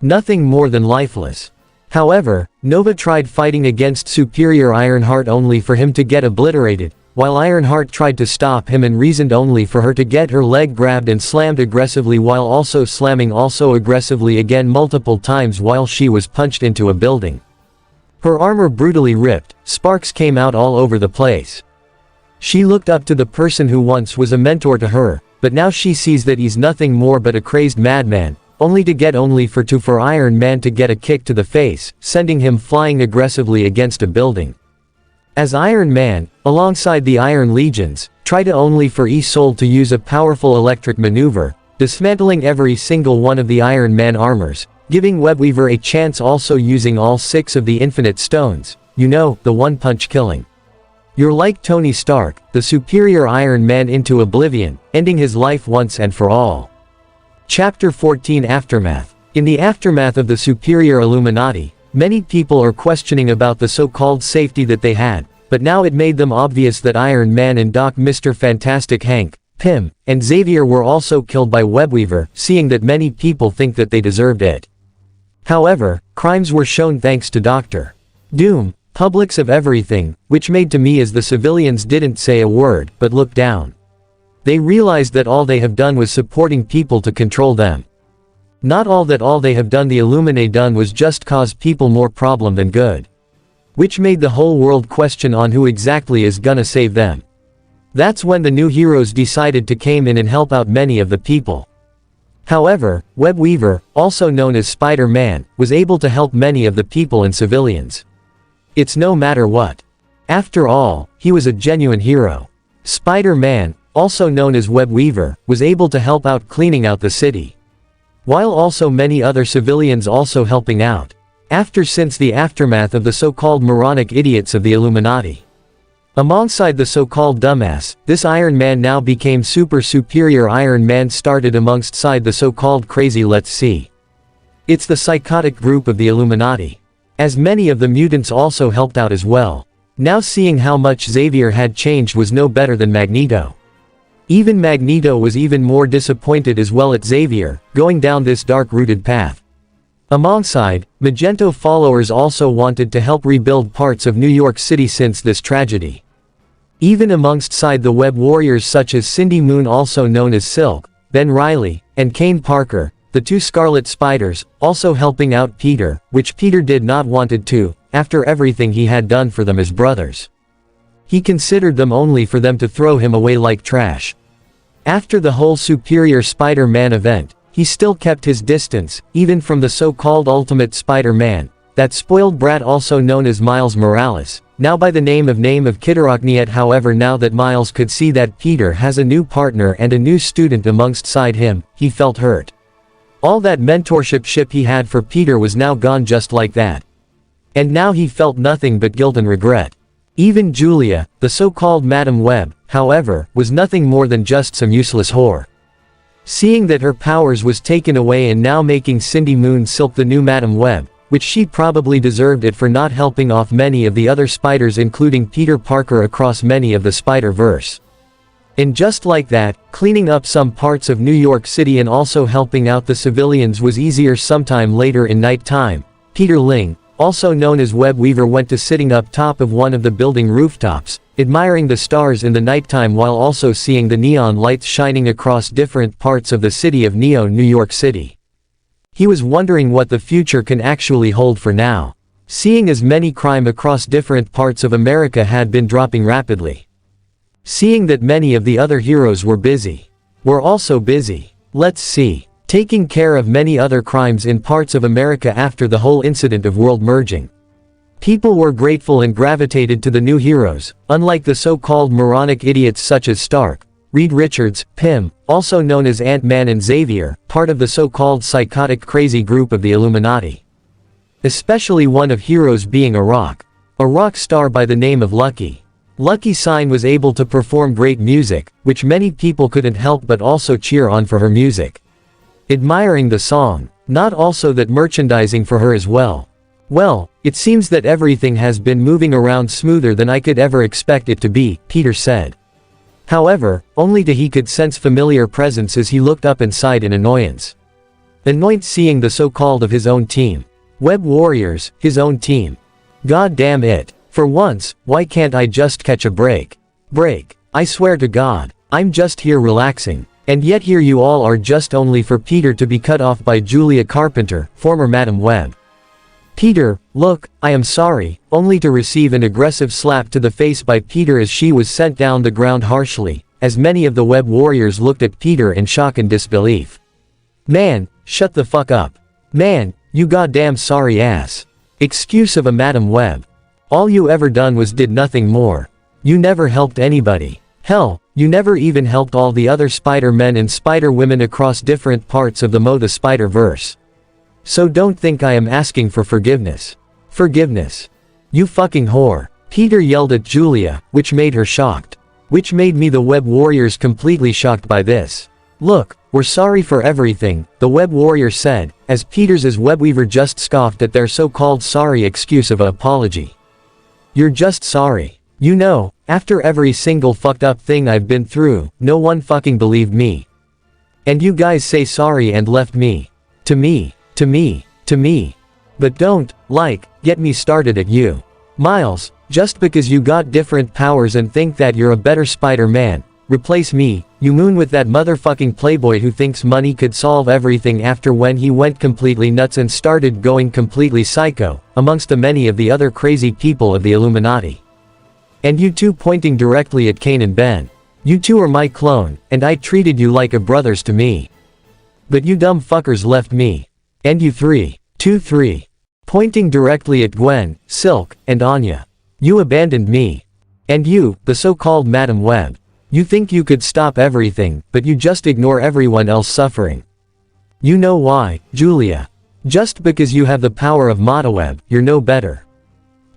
Nothing more than lifeless. However, Nova tried fighting against Superior Ironheart only for him to get obliterated, while Ironheart tried to stop him and reasoned only for her to get her leg grabbed and slammed aggressively while also slamming aggressively again multiple times while she was punched into a building. Her armor brutally ripped, sparks came out all over the place. She looked up to the person who once was a mentor to her, but now she sees that he's nothing more but a crazed madman, only for Iron Man to get a kick to the face, sending him flying aggressively against a building. As Iron Man, alongside the Iron Legions, tried only for E-Soul to use a powerful electric maneuver, dismantling every single one of the Iron Man armors, giving Webweaver a chance also using all 6 of the Infinite Stones, the one-punch killing. "You're like Tony Stark, the superior Iron Man into oblivion, ending his life once and for all." Chapter 14 Aftermath. In the aftermath of the superior Illuminati, many people are questioning about the so-called safety that they had, but now it made them obvious that Iron Man and Doc Mr. Fantastic Hank, Pym, and Xavier were also killed by Webweaver, seeing that many people think that they deserved it. However, crimes were shown thanks to Dr. Doom, Publics of everything, which made to me as the civilians didn't say a word, but looked down. They realized that all they have done was supporting people to control them. Not all they have done the Illuminati done was just cause people more problem than good. Which made the whole world question on who exactly is gonna save them. That's when the new heroes decided to came in and help out many of the people. However, Webweaver, also known as Spider-Man, was able to help many of the people and civilians. It's no matter what. After all, he was a genuine hero. Spider-Man, also known as Webweaver, was able to help out cleaning out the city. While also many other civilians also helping out. Since the aftermath of the so-called moronic idiots of the Illuminati. Alongside the so-called dumbass, this Iron Man now became superior Iron Man started amongst side the so-called crazy let's see. It's the psychotic group of the Illuminati. As many of the mutants also helped out as well. Now seeing how much Xavier had changed was no better than Magneto. Even Magneto was even more disappointed as well at Xavier, going down this dark-rooted path. Alongside, Magento followers also wanted to help rebuild parts of New York City since this tragedy. Even amongst side the Web Warriors such as Cindy Moon also known as Silk, Ben Reilly, and Kane Parker, the two Scarlet Spiders, also helping out Peter, which Peter did not wanted to, after everything he had done for them as brothers. He considered them only for them to throw him away like trash. After the whole Superior Spider-Man event, he still kept his distance, even from the so-called Ultimate Spider-Man, that spoiled brat also known as Miles Morales, now by the name of Kitterachniet. However, now that Miles could see that Peter has a new partner and a new student amongst side him, he felt hurt. All that mentorship ship he had for Peter was now gone just like that. And now he felt nothing but guilt and regret. Even Julia, the so-called Madam Web, however, was nothing more than just some useless whore. Seeing that her powers was taken away and now making Cindy Moon Silk the new Madam Web, which she probably deserved it for not helping off many of the other spiders including Peter Parker across many of the Spider-Verse. And just like that, cleaning up some parts of New York City and also helping out the civilians was easier. Sometime later in night time, Peter Ling, also known as Webweaver, went to sitting up top of one of the building rooftops, admiring the stars in the nighttime while also seeing the neon lights shining across different parts of the city of New York City. He was wondering what the future can actually hold for now, seeing as many crime across different parts of America had been dropping rapidly. Seeing that many of the other heroes were also busy, let's see, taking care of many other crimes in parts of America after the whole incident of world merging. People were grateful and gravitated to the new heroes, unlike the so-called moronic idiots such as Stark, Reed Richards, Pym, also known as Ant-Man, and Xavier, part of the so-called psychotic crazy group of the Illuminati. Especially one of heroes being a rock star by the name of Lucky. Lucky Sign was able to perform great music, which many people couldn't help but also cheer on for her music. Admiring the song, not also that merchandising for her as well. Well, it seems that everything has been moving around smoother than I could ever expect it to be, Peter said. However, only he could sense familiar presence as he looked up and sighed in annoyance. Annoyed seeing the so-called of his own team. Web Warriors, his own team. God damn it. For once, why can't I just catch a break? I swear to God, I'm just here relaxing. And yet here you all are just only for Peter to be cut off by Julia Carpenter, former Madam Web. Peter, look, I am sorry, only to receive an aggressive slap to the face by Peter as she was sent down the ground harshly, as many of the Web Warriors looked at Peter in shock and disbelief. Man, shut the fuck up. Man, you goddamn sorry ass. Excuse of a Madam Web. All you ever done was did nothing more. You never helped anybody. Hell, you never even helped all the other Spider-Men and Spider-Women across different parts of the Spider-Verse. So don't think I am asking for forgiveness. Forgiveness. You fucking whore. Peter yelled at Julia, which made her shocked. Which made me the Web Warriors completely shocked by this. Look, "We're sorry for everything," the web warrior said, as Peter's webweaver just scoffed at their so-called sorry excuse of a apology. "You're just sorry. You know, after every single fucked up thing I've been through, no one fucking believed me. And you guys say sorry and left me. To me. But don't, get me started at you. Miles, just because you got different powers and think that you're a better Spider-Man, replace me, you moon with that motherfucking playboy who thinks money could solve everything after when he went completely nuts and started going completely psycho, amongst the many of the other crazy people of the Illuminati. And you two," pointing directly at Kane and Ben. "You two are my clone, and I treated you like a brothers to me. But you dumb fuckers left me. And you three, pointing directly at Gwen, Silk, and Anya. "You abandoned me. And you, the so-called Madam Web. You think you could stop everything, but you just ignore everyone else suffering. You know why, Julia? Just because you have the power of Madaweb, you're no better.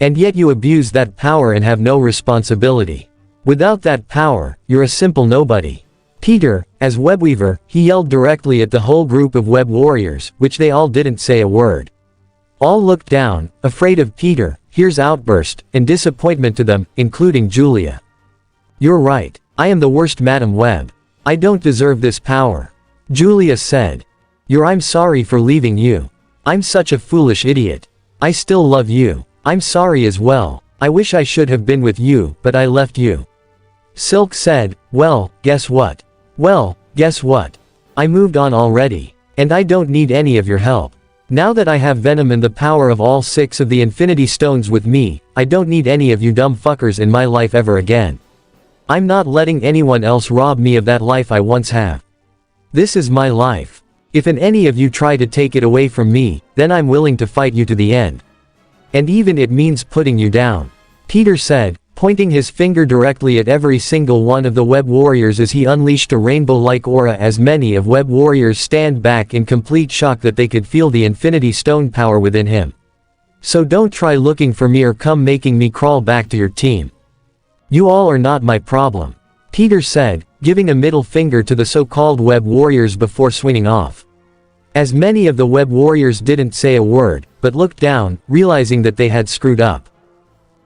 And yet you abuse that power and have no responsibility. Without that power, you're a simple nobody." Peter, as webweaver, he yelled directly at the whole group of web warriors, which they all didn't say a word. All looked down, afraid of Peter, Here's outburst, and disappointment to them, including Julia. "You're right. I am the worst Madam Web. I don't deserve this power," Julia said. I'm sorry for leaving you. I'm such a foolish idiot. I still love you. I'm sorry as well. I wish I should have been with you, but I left you." Silk said, Well, guess what? I moved on already. And I don't need any of your help. Now that I have Venom and the power of all 6 of the Infinity Stones with me, I don't need any of you dumb fuckers in my life ever again. I'm not letting anyone else rob me of that life I once have. This is my life. If any of you try to take it away from me, then I'm willing to fight you to the end. And even it means putting you down," Peter said, pointing his finger directly at every single one of the web warriors as he unleashed a rainbow-like aura as many of web warriors stand back in complete shock that they could feel the Infinity Stone power within him. "So don't try looking for me or come making me crawl back to your team. You all are not my problem," Peter said, giving a middle finger to the so-called web warriors before swinging off. As many of the web warriors didn't say a word, but looked down, realizing that they had screwed up.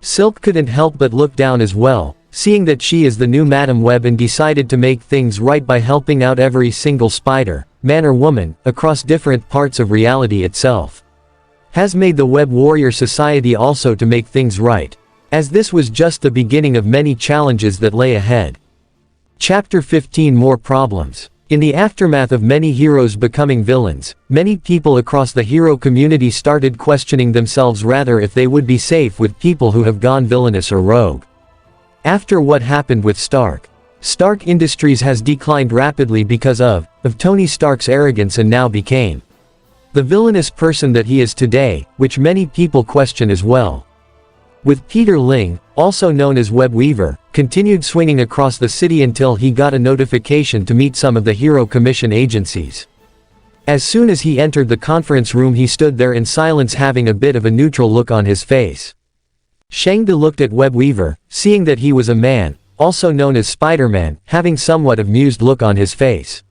Silk couldn't help but look down as well, seeing that she is the new Madam Web and decided to make things right by helping out every single spider, man or woman, across different parts of reality itself. Has made the Web Warrior Society also to make things right, as this was just the beginning of many challenges that lay ahead. Chapter 15 More Problems. In the aftermath of many heroes becoming villains, many people across the hero community started questioning themselves rather if they would be safe with people who have gone villainous or rogue. After what happened with Stark Industries has declined rapidly because of Tony Stark's arrogance and now became the villainous person that he is today, which many people question as well. With Peter Ling, also known as Web Weaver, continued swinging across the city until he got a notification to meet some of the Hero Commission agencies. As soon as he entered the conference room, he stood there in silence, having a bit of a neutral look on his face. Shangda looked at Web Weaver, seeing that he was a man, also known as Spider-Man, having somewhat amused look on his face.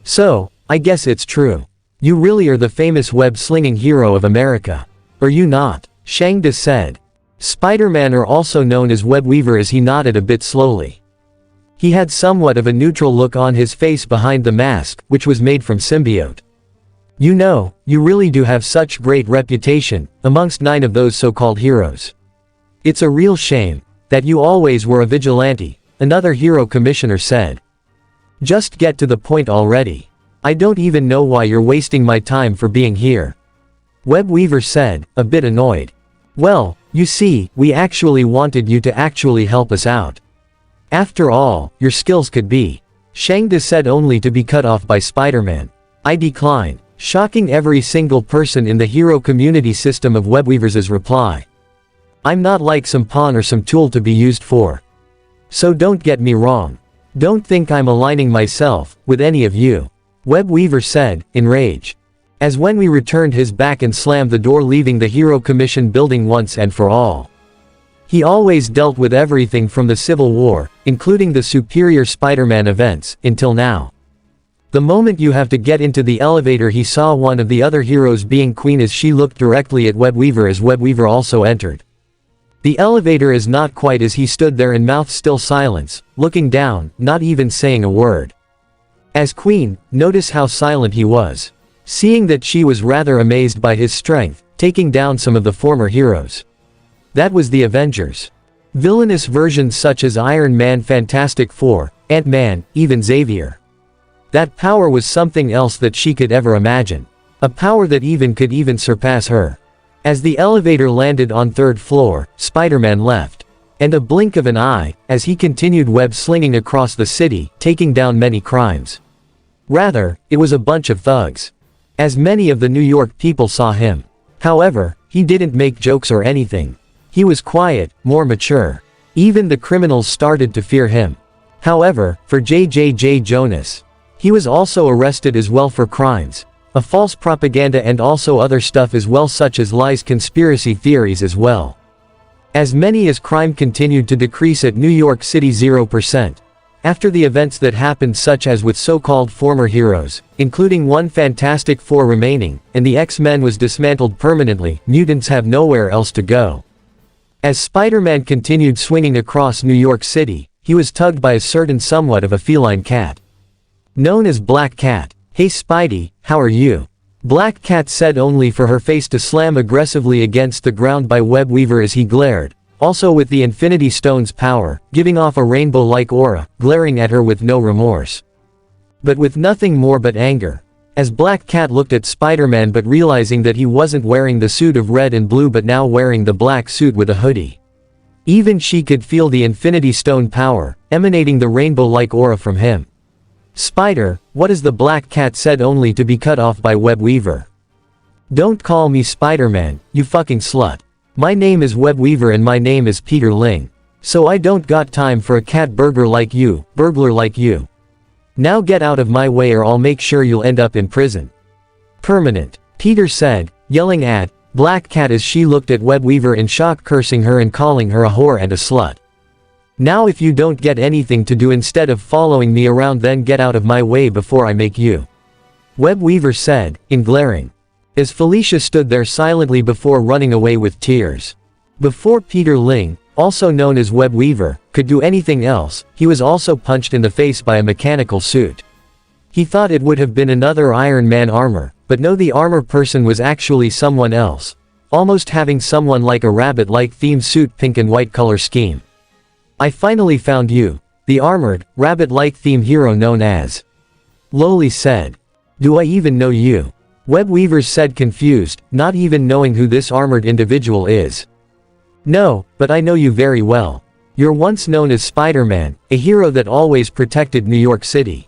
"So, I guess it's true. You really are the famous web-slinging hero of America. Are you not?" Shangda said. Spider-Man, or also known as Web Weaver, as he nodded a bit slowly. He had somewhat of a neutral look on his face behind the mask, which was made from symbiote. "You know, you really do have such great reputation, amongst 9 of those so-called heroes. It's a real shame that you always were a vigilante," another hero commissioner said. "Just get to the point already. I don't even know why you're wasting my time for being here," Web Weaver said, a bit annoyed. "Well, you see, we actually wanted you to actually help us out. After all, your skills could be," Shangda said, only to be cut off by Spider-Man. "I decline," shocking every single person in the hero community system of Webweavers' reply. "I'm not like some pawn or some tool to be used for. So don't get me wrong. Don't think I'm aligning myself with any of you," Web Weaver said, in rage. As when we returned his back and slammed the door, leaving the Hero Commission building once and for all. He always dealt with everything from the Civil War, including the Superior Spider-Man events, until now. The moment you have to get into the elevator, he saw one of the other heroes being Queen as she looked directly at Webweaver as Webweaver also entered. The elevator is not quite as he stood there in mouth still silence, looking down, not even saying a word. As Queen, notice how silent he was. Seeing that she was rather amazed by his strength, taking down some of the former heroes. That was the Avengers. Villainous versions such as Iron Man, Fantastic Four, Ant-Man, even Xavier. That power was something else that she could ever imagine. A power that could even surpass her. As the elevator landed on 3rd floor, Spider-Man left. And a blink of an eye, as he continued web slinging across the city, taking down many crimes. Rather, it was a bunch of thugs. As many of the New York people saw him. However, he didn't make jokes or anything. He was quiet, more mature. Even the criminals started to fear him. However, for J. Jonas, he was also arrested as well for crimes. A false propaganda and also other stuff as well, such as lies, conspiracy theories as well. As many as crime continued to decrease at New York City 0%. After the events that happened, such as with so-called former heroes, including one Fantastic Four remaining, and the X-Men was dismantled permanently, mutants have nowhere else to go. As Spider-Man continued swinging across New York City, he was tugged by a certain somewhat of a feline cat. Known as Black Cat. "Hey Spidey, how are you?" Black Cat said, only for her face to slam aggressively against the ground by Webweaver as he glared. Also with the Infinity Stone's power, giving off a rainbow-like aura, glaring at her with no remorse. But with nothing more but anger. As Black Cat looked at Spider-Man, but realizing that he wasn't wearing the suit of red and blue but now wearing the black suit with a hoodie. Even she could feel the Infinity Stone power, emanating the rainbow-like aura from him. "Spider, what is the?" Black Cat said, only to be cut off by Webweaver. "Don't call me Spider-Man, you fucking slut. My name is Webweaver and my name is Peter Ling. So I don't got time for a cat burglar like you, burglar like you. Now get out of my way or I'll make sure you'll end up in prison. Permanent," Peter said, yelling at Black Cat as she looked at Webweaver in shock, cursing her and calling her a whore and a slut. "Now if you don't get anything to do instead of following me around, then get out of my way before I make you," Webweaver said, in glaring. As Felicia stood there silently before running away with tears. Before Peter Ling, also known as Webweaver, could do anything else, he was also punched in the face by a mechanical suit. He thought it would have been another Iron Man armor, but no, the armor person was actually someone else. Almost having someone like a rabbit-like themed suit, pink and white color scheme. "I finally found you, the armored, rabbit-like theme hero known as," Loli said. "Do I even know you?" Webweaver said, confused, not even knowing who this armored individual is. "No, but I know you very well. You're once known as Spider-Man, a hero that always protected New York City.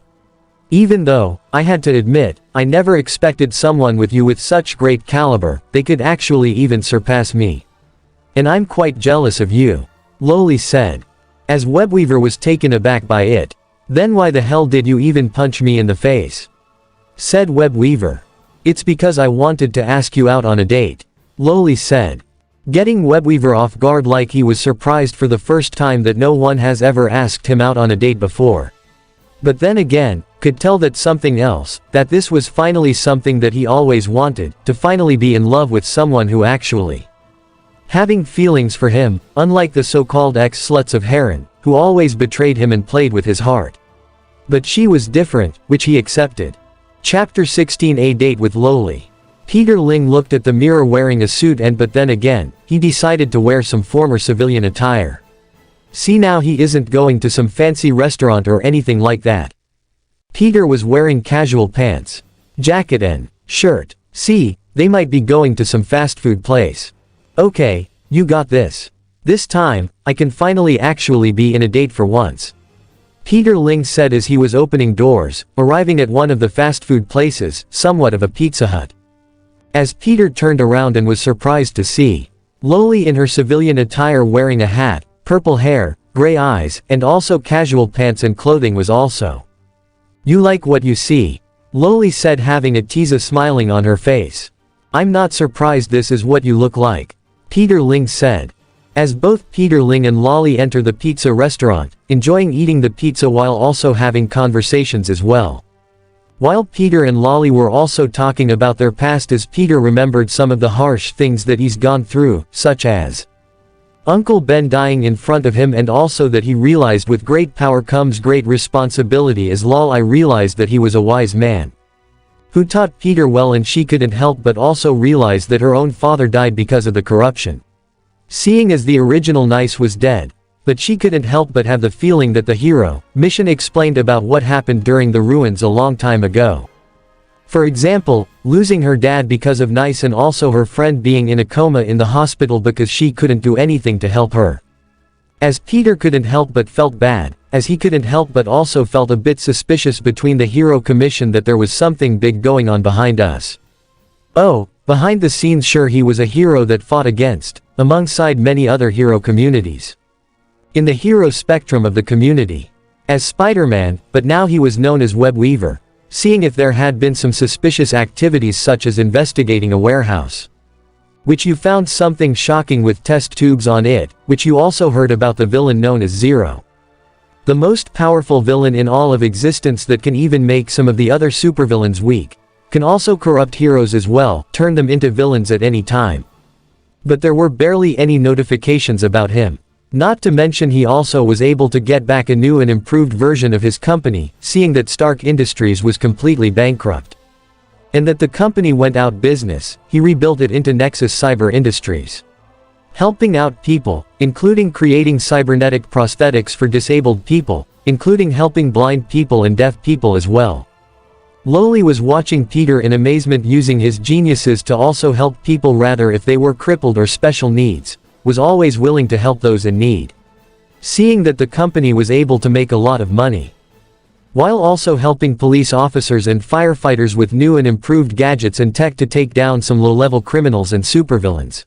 Even though, I had to admit, I never expected someone with you with such great caliber, they could actually even surpass me. And I'm quite jealous of you," Loli said. As Webweaver was taken aback by it. "Then why the hell did you even punch me in the face?" said Webweaver. "It's because I wanted to ask you out on a date," Loli said. Getting Webweaver off guard, like he was surprised for the first time that no one has ever asked him out on a date before. But then again, could tell that something else, that this was finally something that he always wanted, to finally be in love with someone who actually having feelings for him, unlike the so-called ex-sluts of Heron, who always betrayed him and played with his heart. But she was different, which he accepted. Chapter 16, A Date with Loli. Peter Ling looked at the mirror wearing a suit but then again, he decided to wear some former civilian attire. See, now he isn't going to some fancy restaurant or anything like that. Peter was wearing casual pants, jacket and shirt. See, they might be going to some fast food place. Okay, you got this. This time, I can finally actually be in a date for once. Peter Ling said as he was opening doors, arriving at one of the fast food places, somewhat of a Pizza Hut. As Peter turned around and was surprised to see Loli in her civilian attire wearing a hat, purple hair, gray eyes, and also casual pants and clothing was also. "You like what you see?" Loli said, having a tease smiling on her face. "I'm not surprised, this is what you look like," Peter Ling said. As both Peter Ling and Loli enter the pizza restaurant, enjoying eating the pizza while also having conversations as well. While Peter and Lolly were also talking about their past as Peter remembered some of the harsh things that he's gone through, such as Uncle Ben dying in front of him, and also that he realized with great power comes great responsibility. As Lolly realized that he was a wise man who taught Peter well, and she couldn't help but also realize that her own father died because of the corruption. Seeing as the original Nice was dead, but she couldn't help but have the feeling that the hero mission explained about what happened during the ruins a long time ago. For example, losing her dad because of Nice, and also her friend being in a coma in the hospital because she couldn't do anything to help her. As Peter couldn't help but felt bad, as he couldn't help but also felt a bit suspicious between the hero commission that there was something big going on behind us. Oh, behind the scenes, sure, he was a hero that fought against, alongside many other hero communities. In the hero spectrum of the community. As Spider-Man, but now he was known as Web Weaver. Seeing if there had been some suspicious activities such as investigating a warehouse, which you found something shocking with test tubes on it, which you also heard about the villain known as Zero. The most powerful villain in all of existence that can even make some of the other supervillains weak. Can also corrupt heroes as well, turn them into villains at any time. But there were barely any notifications about him. Not to mention he also was able to get back a new and improved version of his company, seeing that Stark Industries was completely bankrupt. And that the company went out business, he rebuilt it into Nexus Cyber Industries. Helping out people, including creating cybernetic prosthetics for disabled people, including helping blind people and deaf people as well. Lolly was watching Peter in amazement, using his geniuses to also help people, rather if they were crippled or special needs. Was always willing to help those in need. Seeing that the company was able to make a lot of money, while also helping police officers and firefighters with new and improved gadgets and tech to take down some low-level criminals and supervillains.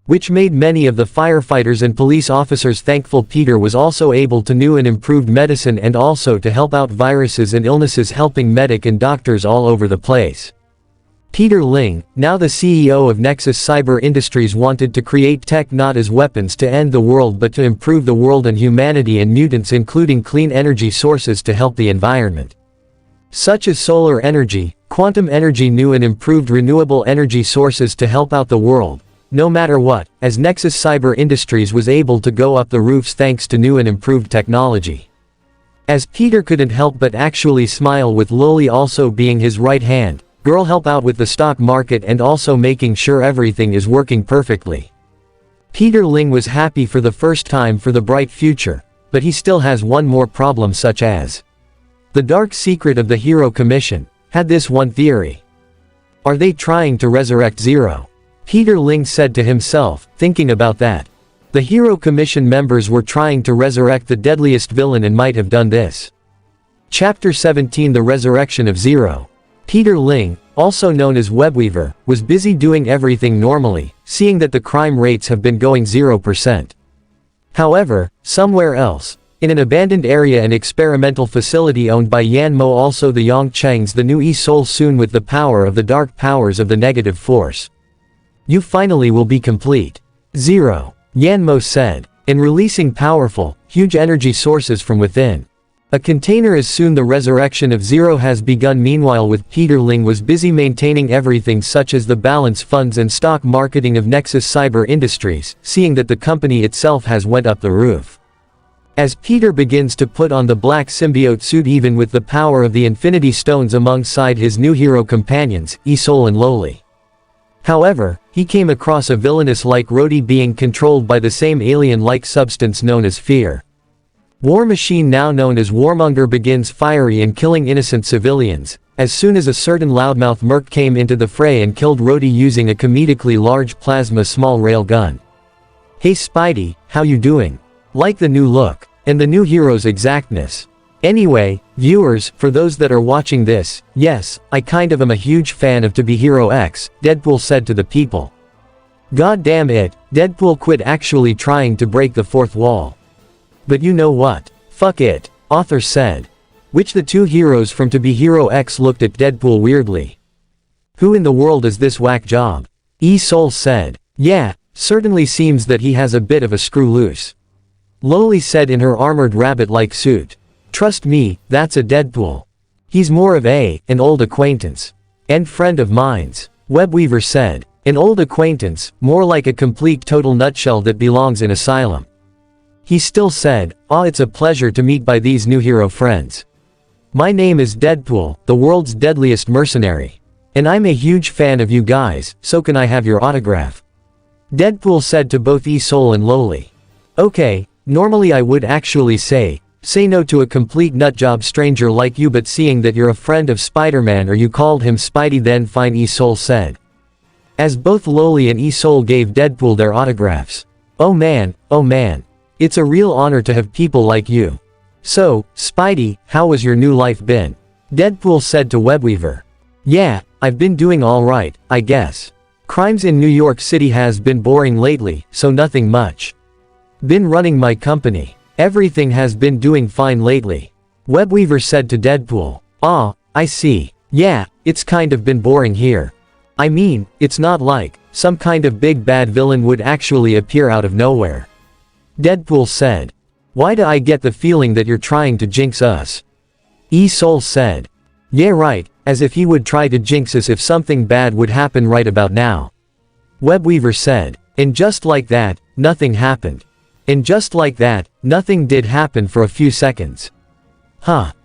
Which made many of the firefighters and police officers thankful. Peter was also able to new and improved medicine and also to help out viruses and illnesses, helping medic and doctors all over the place. Peter Ling, now the CEO of Nexus Cyber Industries, wanted to create tech not as weapons to end the world but to improve the world and humanity and mutants, including clean energy sources to help the environment. Such as solar energy, quantum energy, new and improved renewable energy sources to help out the world, no matter what, as Nexus Cyber Industries was able to go up the roofs thanks to new and improved technology. As Peter couldn't help but actually smile with Lolly also being his right hand. Girl help out with the stock market and also making sure everything is working perfectly. Peter Ling was happy for the first time for the bright future, but he still has one more problem, such as the dark secret of the Hero Commission had this one theory. Are they trying to resurrect Zero? Peter Ling said to himself, thinking about that. The Hero Commission members were trying to resurrect the deadliest villain and might have done this. Chapter 17, The Resurrection of Zero. Peter Ling, also known as Webweaver, was busy doing everything normally, seeing that the crime rates have been going 0%. However, somewhere else, in an abandoned area, an experimental facility owned by Yan Mo, also the Yongchengs, the new E-Soul, soon with the power of the dark powers of the negative force. You finally will be complete. Zero. Yan Mo said. In releasing powerful, huge energy sources from within. A container as soon the resurrection of Zero has begun. Meanwhile, with Peter Ling was busy maintaining everything such as the balance funds and stock marketing of Nexus Cyber Industries, seeing that the company itself has went up the roof. As Peter begins to put on the black symbiote suit, even with the power of the Infinity Stones alongside his new hero companions, E-Soul and Lolly. However, he came across a villainous-like Rhodey being controlled by the same alien-like substance known as fear. War Machine, now known as Warmonger, begins fiery and killing innocent civilians, as soon as a certain loudmouth merc came into the fray and killed Rhodey using a comedically large plasma small rail gun. Hey Spidey, how you doing? Like the new look, and the new hero's exactness. Anyway, viewers, for those that are watching this, yes, I kind of am a huge fan of To Be Hero X, Deadpool said to the people. God damn it, Deadpool quit actually trying to break the fourth wall. But you know what? Fuck it, author said. Which the two heroes from To Be Hero X looked at Deadpool weirdly. Who in the world is this whack job? E-Soul said. Yeah, certainly seems that he has a bit of a screw loose. Lolly said in her armored rabbit-like suit. Trust me, that's a Deadpool. He's more of an old acquaintance. And friend of mine's. Webweaver said. An old acquaintance, more like a complete total nutshell that belongs in asylum. He still said, it's a pleasure to meet by these new hero friends. My name is Deadpool, the world's deadliest mercenary. And I'm a huge fan of you guys, so can I have your autograph? Deadpool said to both E-Soul and Lowly. Okay, normally I would actually say no to a complete nutjob stranger like you, but seeing that you're a friend of Spider-Man or you called him Spidey, then fine, E-Soul said. As both Lowly and E-Soul gave Deadpool their autographs. Oh man, it's a real honor to have people like you. So, Spidey, how has your new life been? Deadpool said to Webweaver. Yeah, I've been doing alright, I guess. Crimes in New York City has been boring lately, so nothing much. Been running my company. Everything has been doing fine lately. Webweaver said to Deadpool. I see. Yeah, it's kind of been boring here. I mean, it's not like some kind of big bad villain would actually appear out of nowhere. Deadpool said. Why do I get the feeling that you're trying to jinx us? E-Soul said. Yeah right, as if he would try to jinx us if something bad would happen right about now. Webweaver said. And just like that, nothing happened. And just like that, nothing did happen for a few seconds.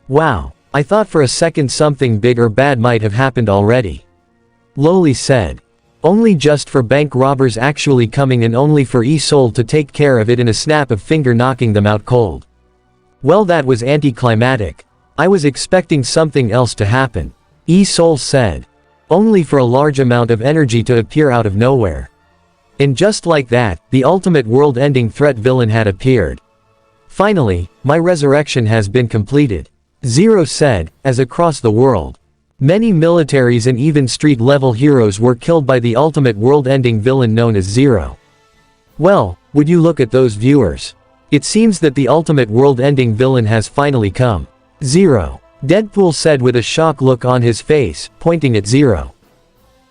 Wow, I thought for a second something big or bad might have happened already. Lowly said. Only just for bank robbers actually coming and only for E-Soul to take care of it in a snap of finger, knocking them out cold. Well, that was anticlimactic. I was expecting something else to happen. E-Soul said. Only for a large amount of energy to appear out of nowhere. And just like that, the ultimate world-ending threat villain had appeared. Finally, my resurrection has been completed. Zero said, as across the world, many militaries and even street-level heroes were killed by the ultimate world-ending villain known as Zero. Well, would you look at those viewers? It seems that the ultimate world-ending villain has finally come. Zero. Deadpool said with a shocked look on his face, pointing at Zero.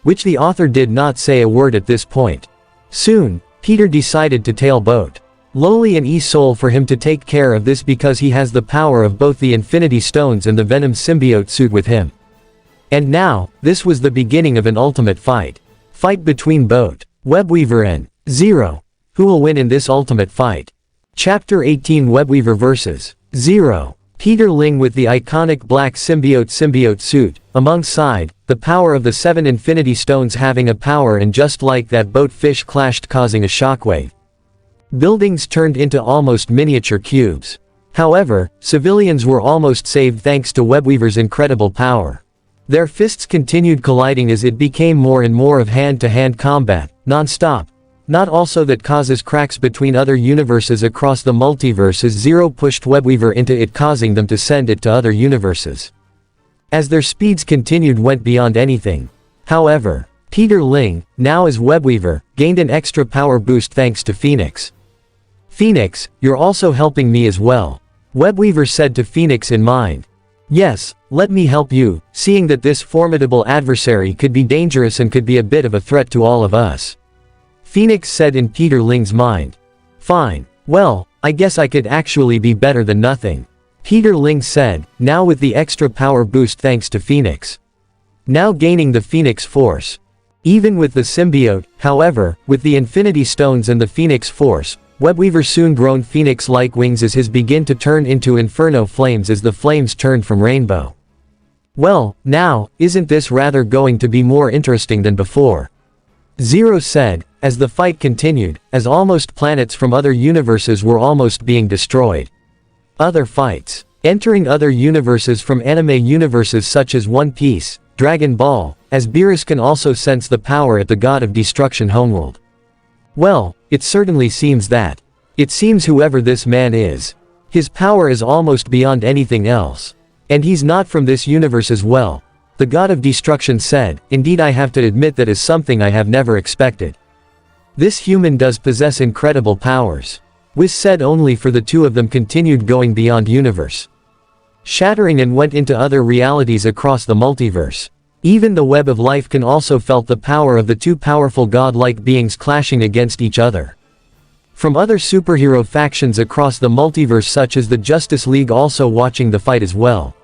Which the author did not say a word at this point. Soon, Peter decided to tailboat Lowly and E-Soul for him to take care of this because he has the power of both the Infinity Stones and the Venom symbiote suit with him. And now, this was the beginning of an ultimate fight. Fight between both Webweaver and Zero. Who will win in this ultimate fight? Chapter 18 Webweaver vs. Zero. Peter Ling with the iconic black symbiote suit, alongside the power of the 7 Infinity Stones having a power, and just like that both fish clashed causing a shockwave. Buildings turned into almost miniature cubes. However, civilians were almost saved thanks to Webweaver's incredible power. Their fists continued colliding as it became more and more of hand-to-hand combat, non-stop. Not also that causes cracks between other universes across the multiverse as Zero pushed Webweaver into it, causing them to send it to other universes. As their speeds continued went beyond anything. However, Peter Ling, now as Webweaver, gained an extra power boost thanks to Phoenix. Phoenix, you're also helping me as well. Webweaver said to Phoenix in mind. Yes, let me help you, seeing that this formidable adversary could be dangerous and could be a bit of a threat to all of us. Phoenix said in Peter Ling's mind. Fine. Well, I guess I could actually be better than nothing. Peter Ling said, now with the extra power boost thanks to Phoenix. Now gaining the Phoenix Force. Even with the symbiote, however, with the Infinity Stones and the Phoenix Force, Webweaver soon grown phoenix-like wings as his begin to turn into inferno flames as the flames turned from rainbow. Well, now, isn't this rather going to be more interesting than before? Zero said, as the fight continued, as almost planets from other universes were almost being destroyed. Other fights. Entering other universes from anime universes such as One Piece, Dragon Ball, as Beerus can also sense the power at the God of Destruction homeworld. Well, it certainly seems that. It seems whoever this man is. His power is almost beyond anything else. And he's not from this universe as well. The God of Destruction said, indeed I have to admit that is something I have never expected. This human does possess incredible powers. Was said only for the two of them continued going beyond universe. Shattering and went into other realities across the multiverse. Even the web of life can also felt the power of the two powerful god-like beings clashing against each other. From other superhero factions across the multiverse such as the Justice League also watching the fight as well.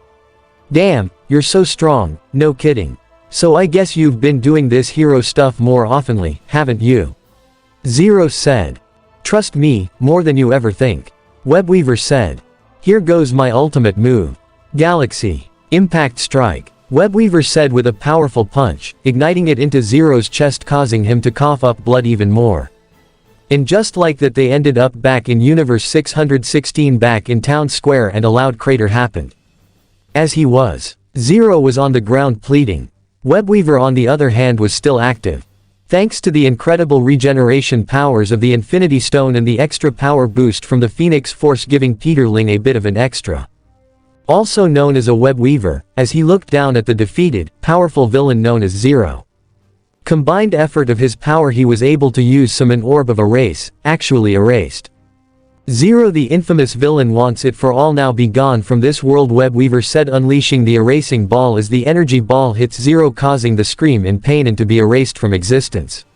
Damn, you're so strong, no kidding. So I guess you've been doing this hero stuff more oftenly, haven't you? Zero said. Trust me, more than you ever think. Webweaver said. Here goes my ultimate move. Galaxy. Impact strike. Webweaver said with a powerful punch, igniting it into Zero's chest, causing him to cough up blood even more. And just like that, they ended up back in Universe 616, back in Town Square, and a loud crater happened. As he was. Zero was on the ground pleading. Webweaver on the other hand was still active. Thanks to the incredible regeneration powers of the Infinity Stone and the extra power boost from the Phoenix Force, giving Peter Ling a bit of an extra. Also known as a Webweaver, as he looked down at the defeated, powerful villain known as Zero. Combined effort of his power, he was able to use an orb of erase, actually erased. Zero, the infamous villain, wants it for all now be gone from this world, Webweaver said, unleashing the erasing ball as the energy ball hits Zero, causing the scream in pain and to be erased from existence.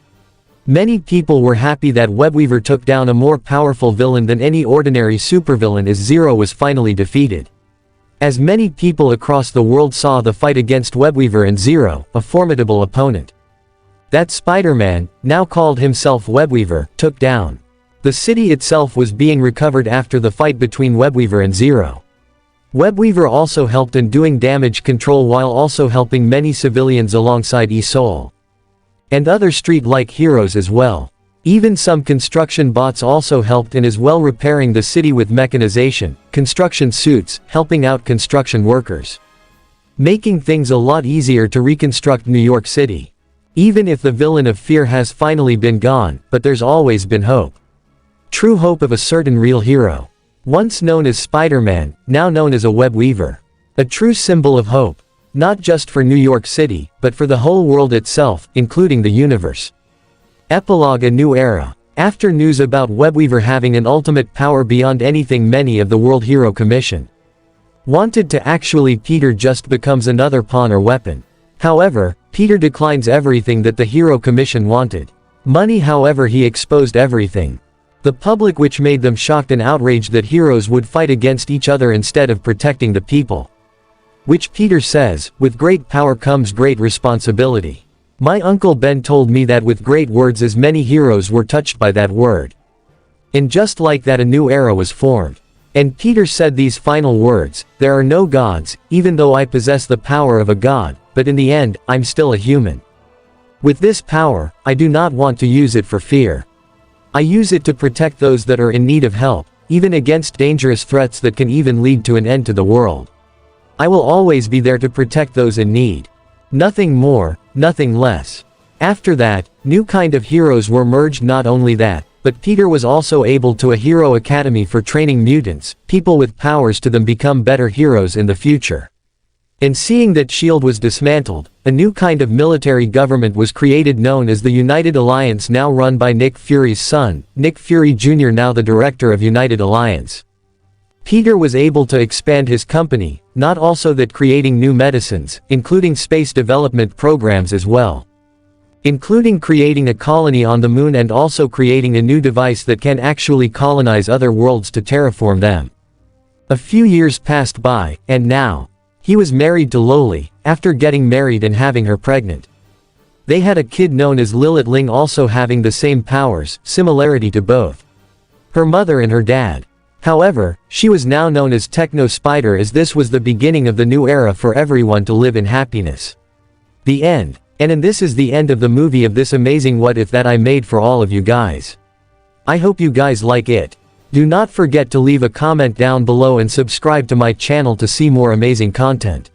Many people were happy that Webweaver took down a more powerful villain than any ordinary supervillain, as Zero was finally defeated. As many people across the world saw the fight against Webweaver and Zero, a formidable opponent. That Spider-Man, now called himself Webweaver, took down. The city itself was being recovered after the fight between Webweaver and Zero. Webweaver also helped in doing damage control while also helping many civilians alongside E-Soul. And other street-like heroes as well. Even some construction bots also helped in as well, repairing the city with mechanization, construction suits, helping out construction workers. Making things a lot easier to reconstruct New York City. Even if the villain of fear has finally been gone, but there's always been hope. True hope of a certain real hero. Once known as Spider-Man, now known as a Webweaver. A true symbol of hope. Not just for New York City, but for the whole world itself, including the universe. Epilogue: A New Era. After news about Webweaver having an ultimate power beyond anything many of the World Hero Commission wanted to, actually Peter just becomes another pawn or weapon. However, Peter declines everything that the Hero Commission wanted. Money, however, he exposed everything. The public, which made them shocked and outraged that heroes would fight against each other instead of protecting the people. Which Peter says, with great power comes great responsibility. My Uncle Ben told me that with great words as many heroes were touched by that word. And just like that, a new era was formed. And Peter said these final words: there are no gods, even though I possess the power of a god, but in the end, I'm still a human. With this power, I do not want to use it for fear. I use it to protect those that are in need of help, even against dangerous threats that can even lead to an end to the world. I will always be there to protect those in need. Nothing more, nothing less. After that, new kind of heroes were merged. Not only that, but Peter was also able to a hero academy for training mutants, people with powers, to them become better heroes in the future. And seeing that S.H.I.E.L.D. was dismantled, a new kind of military government was created known as the United Alliance, now run by Nick Fury's son, Nick Fury Jr., now the director of United Alliance. Peter was able to expand his company, not also that creating new medicines, including space development programs as well. Including creating a colony on the moon and also creating a new device that can actually colonize other worlds to terraform them. A few years passed by, and now, he was married to Loli, after getting married and having her pregnant. They had a kid known as Lilith Ling, also having the same powers, similarity to both her mother and her dad. However, she was now known as Techno Spider, as this was the beginning of the new era for everyone to live in happiness. The end. And this is the end of the movie of this amazing what if that I made for all of you guys. I hope you guys like it. Do not forget to leave a comment down below and subscribe to my channel to see more amazing content.